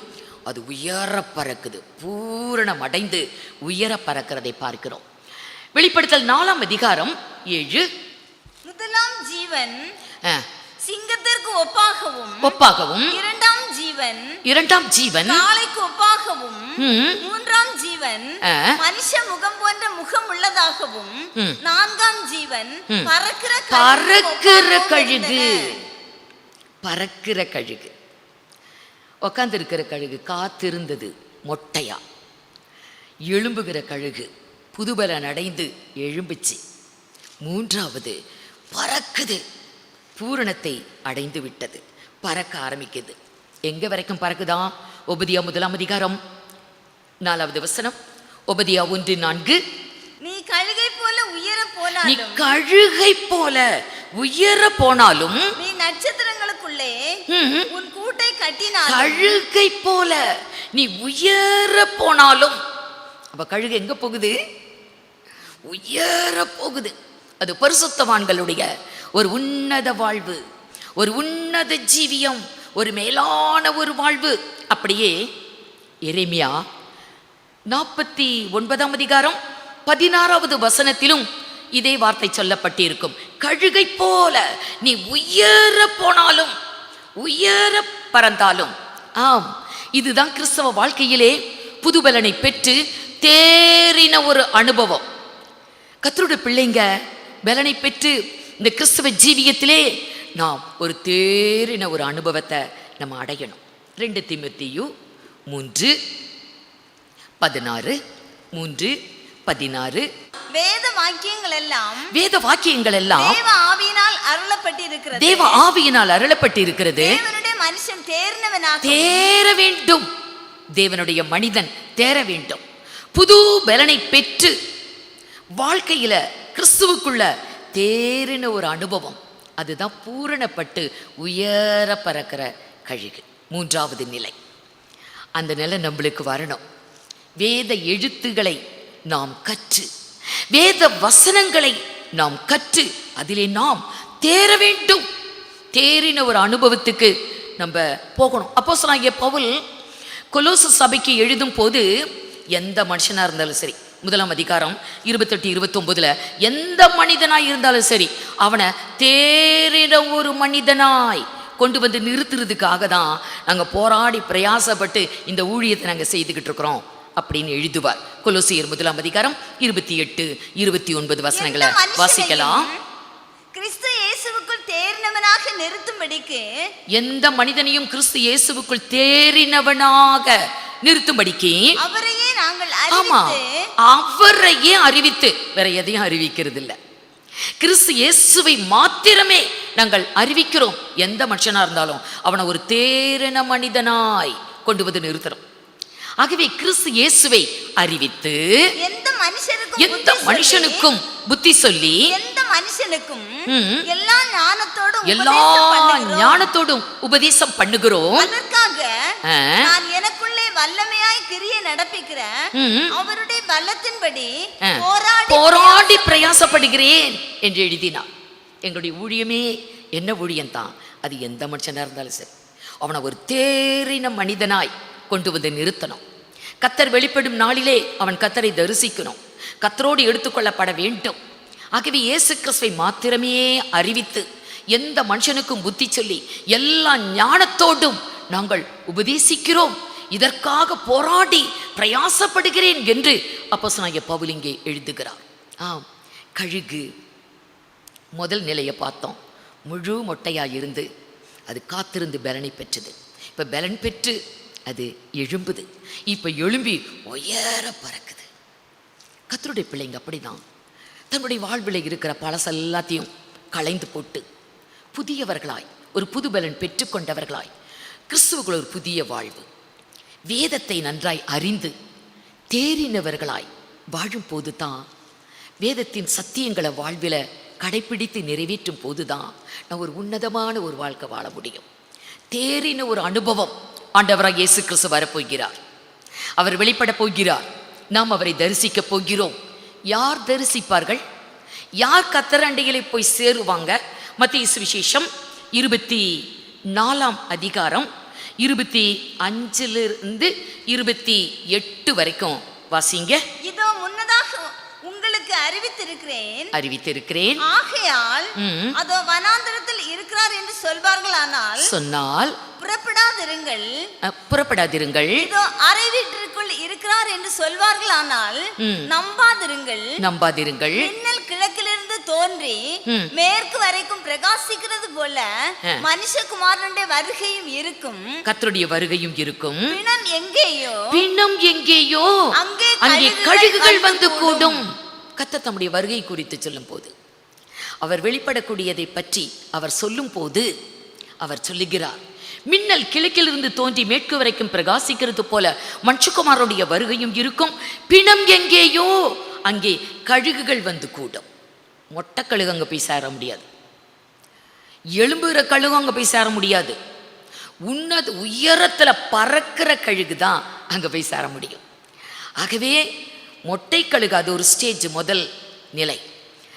அது உயர பறக்குது, பூரணம் அடைந்து உயர பறக்கிறதை பார்க்கிறோம். வெளிப்படுத்தல் 4 அதிகாரம் 7. முதலாம் ஜீவன் சிங்கத்திற்கு ஒப்பாகவும், இரண்டாம் ஜீவன் காளைக்கு ஒப்பாகவும், மூன்றாம் ஜீவன் மனுஷ முகம் போன்ற முகம் உள்ளதாகவும், 4ஆம் ஜீவன் பறக்கிற கழுகு. பறக்கிற கழுகு, உக்காந்து இருக்கிற கழுகு காத்திருந்தது மொட்டையா. எழும்புகிற கழுகு புதுபலன் அடைந்து எழும்புச்சு. 3வது பறக்குது, பூரணத்தை அடைந்து விட்டது, பறக்க ஆரம்பிக்குது. எங்க வரைக்கும் பறக்குதான்? ஒபதியா 1ஆம் அதிகாரம் 4வது வசனம். ஒபதியா 1:4. நீ கழுகை போல உயர போனாலும், நீ கழுகை போல உயர போனாலும், நீ நட்சத்திரங்களுக்குள்ளே உன் கூட்டை கட்டினாலும், கழுகை போல நீ உயர போனாலும். அப்ப கழுகு எங்க போகுது? உயர போகுது. அது பரிசுத்தவான்களுடைய ஒரு உன்னத வாழ்வு, ஒரு உன்னத ஜீவியம், ஒரு மேலான ஒரு வாழ்வு. அப்படியே எரேமியா 49ஆம் அதிகாரம் 16வது வசனத்திலும் இதே வார்த்தை சொல்லப்பட்டிருக்கும். கழுகை போல நீ உயர போனாலும், உயர பறந்தாலும். ஆம், இதுதான் கிறிஸ்தவ வாழ்க்கையிலே புதுபலனை பெற்று தேறின ஒரு அனுபவம். கர்த்தருடைய பிள்ளைங்க பலனை பெற்று இந்த கிறிஸ்தவ ஜீவியத்திலே நாம் ஒரு தேறின ஒரு அனுபவத்தை நம்ம அடையணும். 2 தீமோத்தேயு 3:16, 3:16. வேத வாக்கியங்கள் எல்லாம் தேவ ஆவியினால் அருளப்பட்டிருக்கிறது. தேவ ஆவியினால் அருளப்பட்டிருக்கிறது. தேவனுடைய மனுஷன் தேற வேண்டும், தேவனுடைய மனிதன் தேற வேண்டும். புது பலனை பெற்று வாழ்க்கையில கிறிஸ்துவுக்குள்ள தேறின ஒரு அனுபவம், அதுதான் பூரணப்பட்டு உயர பறக்கிற கழுகு. 3வது நிலை. அந்த நிலை நம்மளுக்கு வரணும். வேத எழுத்துக்களை நாம் கற்று, வேத வசனங்களை நாம் கற்று அதிலே நாம் தேற வேண்டும். தேறின ஒரு அனுபவத்துக்கு நம்ம போகணும். அப்போஸ்தலனாகிய பவுல் கொலோசு சபைக்கு எழுதும் போது எந்த மனுஷனா இருந்தாலும் சரி, 1 அதிகாரம் 28-29 எந்த மனிதனாய் இருந்தாலும் சரி, அவனை தேறின ஒரு மனிதனாய் கொண்டு வந்து நிறுத்துறதுக்காக தான் நாங்கள் போராடி பிரயாசப்பட்டு இந்த ஊழியத்தை நாங்கள் செய்துக்கிட்டு இருக்கிறோம் அப்படின்னு எழுதுவார். கொலோசியர் 1 அதிகாரம் 28-29 வசனங்களை வாசிக்கலாம். கிறிஸ்து இயேசுவுக்குள் தேறினவனாக நிறுத்தும்படிக்கு, எந்த மனிதனையும் கிறிஸ்து இயேசுவுக்குள் தேறினவனாக நிறுத்தும்படிக்கு அவரையே நாங்கள் ஆமா, அறிவித்து, அவரையே அறிவித்து, வேற எதையும் அறிவிக்கிறது இல்லை. கிறிஸ்து இயேசுவை மாத்திரமே நாங்கள் அறிவிக்கிறோம். எந்த மனுஷனா இருந்தாலும் அவனை ஒரு தேறின மனிதனாய் கொண்டு வந்து நிறுத்துறோம். ஆகவே கிறிஸ்து இயேசுவை அறிவித்து எந்த மனுஷனுக்கும் புத்தி சொல்லி, எந்த மனுஷனுக்கும் எல்லா ஞானத்தோடும் உபதேசம் பண்ணுகிறோம். அதற்காக நான் எனக்குள்ளே வல்லமையாய் கிரியை நடப்பிக்கிற அவருடைய பலத்தின்படி போராடி பிரயாசப்படுகிறேன் என்று எழுதினார். எங்களுடைய ஊழியமே என்ன ஊழியம் தான், அது எந்த மனுஷனா இருந்தாலும் சரி, அவனை ஒரு தேறின மனிதனாய் கொண்டு வந்து நிறுத்தணும். கத்தர் வெளிப்படும் நாளிலே அவன் கத்தரை தரிசிக்கணும், கத்தரோடு எடுத்துக்கொள்ளப்பட வேண்டும். ஆகவே இயேசு கிறிஸ்துவை மாத்திரமே அறிவித்து எந்த மனுஷனுக்கும் புத்தி சொல்லி எல்லா ஞானத்தோடும் நாங்கள் உபதேசிக்கிறோம். இதற்காக போராடி பிரயாசப்படுகிறேன் என்று அப்போஸ்தலனாகிய பவுல் இங்கே எழுதுகிறார். கழுகு முதல் நிலையை பார்த்தோம். முழு மொட்டையாக இருந்து அது காத்திருந்து பலனை பெற்றது. இப்போ பலன் பெற்று அது எழும்புது. இப்போ எழும்பி உயர பறக்குது. கர்த்தருடைய பிள்ளைங்க அப்படிதான் தன்னுடைய வாழ்வில் இருக்கிற பழச எல்லாத்தையும் களைந்து போட்டு புதியவர்களாய், ஒரு புது பலன் பெற்றுக்கொண்டவர்களாய், கிறிஸ்துவுக்குள் ஒரு புதிய வாழ்வு, வேதத்தை நன்றாய் அறிந்து தேறினவர்களாய் வாழும் போது தான், வேதத்தின் சத்தியங்களை வாழ்வில் கடைப்பிடித்து நிறைவேற்றும் போது தான் நான் ஒரு உன்னதமான ஒரு வாழ்க்கை வாழ முடியும். தேறின ஒரு அனுபவம் ஆண்டவராக இயேசு கிறிஸ்து வரப்போகிறார். அவர் வெளிப்பட போகிறார். நாம் அவரை தரிசிக்க போகிறோம். யார் தரிசிப்பார்கள்? யார் கர்த்தர் அண்டையிலே போய் சேருவாங்க? மத்தேயு சுவிசேஷம் 24 அதிகாரம் 25 28 வரைக்கும் வாசிங்க. இதோ முன்னதாக உங்களுக்கு அறிவித்திருக்கிறேன். ஆகையால் அதோ வனாந்தரத்தில் இருக்கிறார் என்று சொன்னால் புறப்படாதிருங்கள். இதோ அறை வீட்டிற்குள் இருக்கிறார் என்று சொல்வார்களானால் நம்பாதிருங்கள். மின்னல் கிழக்கிலிருந்து தோன்றி மேற்கு வரைக்கும் பிரகாசிக்கிறது போல மனுஷகுமாரனுடைய வருகையும் இருக்கும். கர்த்தருடைய வருகையும் இருக்கும். பிணம் எங்கேயோ அங்கே கழுகுகள் வந்து கூடும். கர்த்தர் தம்முடைய வருகை குறித்து சொல்லும் போது, அவர் வெளிப்படக்கூடியதை பற்றி அவர் சொல்லும் போது அவர் சொல்லுகிறார், மின்னல் கிழக்கிலிருந்து தோன்றி மேற்கு வரைக்கும் பிரகாசிக்கிறது போல மனுஷகுமாரனுடைய வருகையும் இருக்கும். பிணம் எங்கேயோ அங்கே கழுகுகள் வந்து கூடும். மொட்டை கழுகு அங்கே போய் சேர முடியாது, எழும்புகிற கழுகு அங்கே போய் சேர முடியாது. உயரத்தில் பறக்கிற கழுகு தான் அங்கே போய் சேர முடியும். ஆகவே மொட்டை கழுகு அது ஒரு ஸ்டேஜ், முதல் நிலை.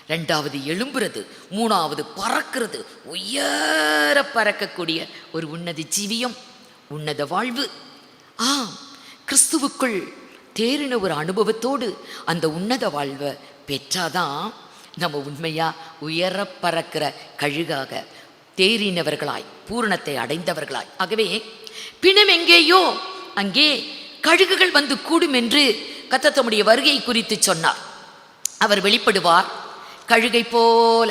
2வது எழும்புறது, 3வது பறக்கிறது, உயர பறக்கக்கூடிய ஒரு உன்னத ஜீவியம், உன்னத வாழ்வு. கிறிஸ்துவுக்குள் தேறின ஒரு அனுபவத்தோடு அந்த உன்னத வாழ்வை பெற்றாதான் நம்ம உண்மையா உயர பறக்கிற கழுகாக தேறினவர்களாய் பூரணத்தை அடைந்தவர்களாய். ஆகவே பிணம் எங்கேயோ அங்கே கழுகுகள் வந்து கூடும் என்று கர்த்தர் தம்முடைய வருகை குறித்து சொன்னார். அவர் வெளிப்படுவார். கழுகை போல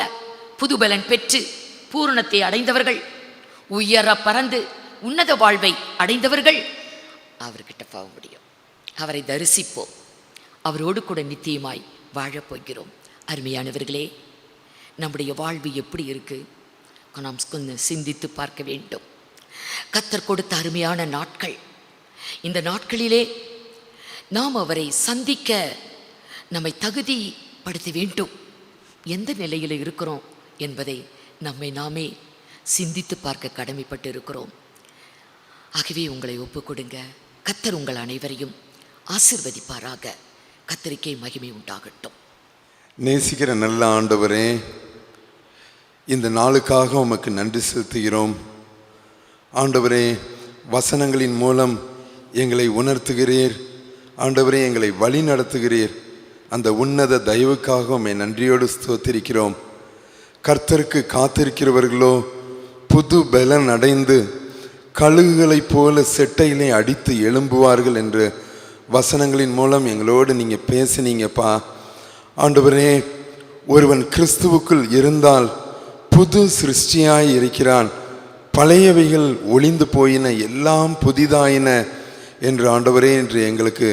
புதுபலன் பெற்று பூரணத்தை அடைந்தவர்கள், உயர பறந்து உன்னத வாழ்வை அடைந்தவர்கள் அவர்கிட்ட போக முடியும். அவரை தரிசிப்போம், அவரோடு கூட நித்தியமாய் வாழப்போகிறோம். அருமையானவர்களே, நம்முடைய வாழ்வு எப்படி இருக்கு? நாம் கொஞ்சம் சிந்தித்து பார்க்க வேண்டும். கர்த்தர் கொடுத்த அருமையான நாட்கள், இந்த நாட்களிலே நாம் அவரை சந்திக்க நம்மை தகுதிப்படுத்த வேண்டும். எந்த நிலையில் இருக்கிறோம் என்பதை நம்மை நாமே சிந்தித்து பார்க்க கடமைப்பட்டு இருக்கிறோம். ஆகவே உங்களை ஒப்புக்கொடுங்க. கர்த்தர் உங்கள் அனைவரையும் ஆசீர்வதிப்பாராக. கர்த்தருக்கே மகிமை உண்டாகட்டும். நேசிக்கிற நல்ல ஆண்டவரே, இந்த நாளுக்காக உமக்கு நன்றி செலுத்துகிறோம். ஆண்டவரே, வசனங்களின் மூலம் எங்களை உணர்த்துகிறீர். ஆண்டவரே, எங்களை வழி நடத்துகிறீர். அந்த உன்னத தயவுக்காக உம்மை நன்றியோடு ஸ்தோத்திரிக்கிறோம். கர்த்தருக்கு காத்திருக்கிறவர்களோ புது பலன் அடைந்து கழுகுகளைப் போல செட்டையிலே அடித்து எழும்புவார்கள் என்று வசனங்களின் மூலம் எங்களோடு நீங்கள் பேசினீங்கப்பா. ஆண்டவரே, ஒருவன் கிறிஸ்துவுக்குள் இருந்தால் புது சிருஷ்டியாய் இருக்கிறான், பழையவைகள் ஒளிந்து போயின, எல்லாம் புதிதாயின என்று ஆண்டவரே என்று எங்களுக்கு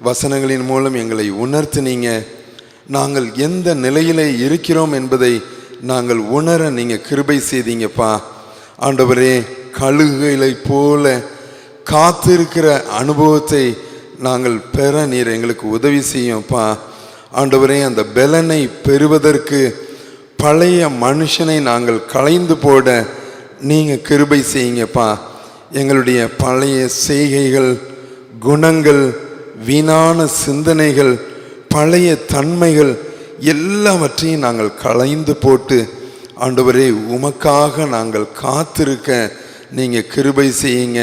வசனங்களின் மூலம் எங்களை உணர்த்தினீங்க. நாங்கள் எந்த நிலையிலே இருக்கிறோம் என்பதை நாங்கள் உணர நீங்கள் கிருபை செய்தீங்கப்பா. ஆண்டவரே, கழுகுகளைப் போல காத்திருக்கிற அனுபவத்தை நாங்கள் பெற நீர் எங்களுக்கு உதவி செய்யும்ப்பா. ஆண்டவரே, அந்த பலனை பெறுவதற்கு பழைய மனுஷனை நாங்கள் களைந்து போட நீங்கள் கிருபை செய்யுங்கப்பா. எங்களுடைய பழைய செய்கைகள், குணங்கள், வீணான சிந்தனைகள், பழைய தன்மைகள் எல்லாவற்றையும் நாங்கள் களைந்து போட்டு ஆண்டவரே உமக்காக நாங்கள் காத்திருக்க நீங்கள் கிருபை செய்யுங்க.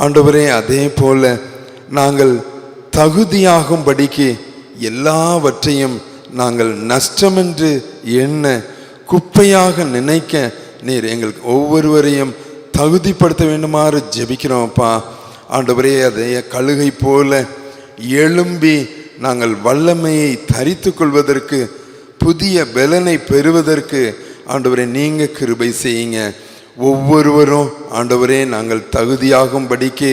ஆண்டவரே, அதே போல நாங்கள் தகுதியாகும்படிக்கு எல்லாவற்றையும் நாங்கள் நஷ்டமென்று எண்ண, குப்பையாக நினைக்க நீர் எங்களுக்கு ஒவ்வொருவரையும் தகுதிப்படுத்த வேண்டுமாறு ஜெபிக்கிறோம்ப்பா. ஆண்டவரே, அதே கழுகை போல எழும்பி நாங்கள் வல்லமையை தரித்து கொள்வதற்கு, புதிய பலனை பெறுவதற்கு ஆண்டவரே நீங்கள் கிருபை செய்யுங்க. ஒவ்வொருவரும் ஆண்டவரே நாங்கள் தகுதியாகும்படிக்கு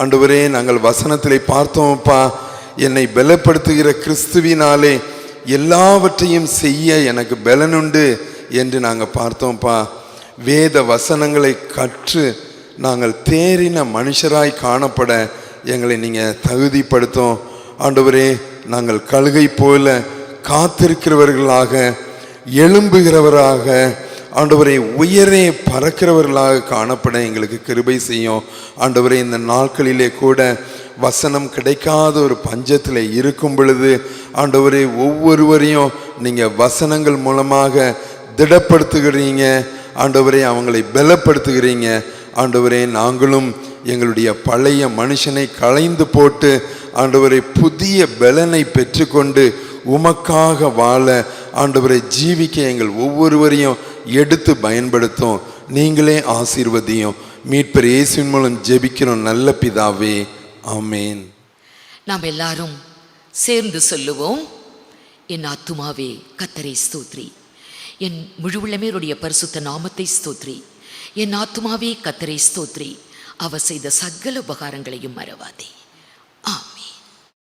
ஆண்டவரே நாங்கள் வசனத்திலே பார்த்தோம்ப்பா, என்னை பலப்படுத்துகிற கிறிஸ்துவினாலே எல்லாவற்றையும் செய்ய எனக்கு பலனுண்டு என்று நாங்கள் பார்த்தோம்ப்பா. வேத வசனங்களை கற்று நாங்கள் தேறின மனுஷராய் காணப்பட எங்களை நீங்கள் தகுதிப்படுத்தும். ஆண்டவரே, நாங்கள் கழுகை போல காத்திருக்கிறவர்களாக, எழும்புகிறவராக, ஆண்டவரை உயரே பறக்கிறவர்களாக காணப்பட எங்களுக்கு கிருபை செய்யும். ஆண்டவரே, இந்த நாட்களிலே கூட வசனம் கிடைக்காத ஒரு பஞ்சத்தில் இருக்கும் பொழுது ஆண்டவரே ஒவ்வொருவரையும் நீங்கள் வசனங்கள் மூலமாக திடப்படுத்துகிறீங்க. ஆண்டவரே, அவங்களை பலப்படுத்துகிறீங்க. ஆண்டவரே, நாங்களும் எங்களுடைய பழைய மனுஷனை களைந்து போட்டு ஆண்டவரை புதிய பலனை பெற்றுக்கொண்டு உமக்காக வாழ ஆண்டவரை ஜீவிக்க எங்கள் ஒவ்வொருவரையும் எடுத்து பயன்படுத்தும். நீங்களே ஆசீர்வதியும். மீட்பர் இயேசுவின் மூலம் ஜெபிக்கிறோம் நல்ல பிதாவே, ஆமேன். நாம் எல்லாரும் சேர்ந்து சொல்லுவோம். என் ஆத்துமாவே கர்த்தரை ஸ்தோத்ரி, என் முழு உள்ளமேருடைய பரிசுத்த நாமத்தை ஸ்தோத்ரி. என் ஆத்துமாவே கர்த்தரை ஸ்தோத்ரி, அவர் செய்த சகல உபகாரங்களையும் மறவாதே. ஆம்.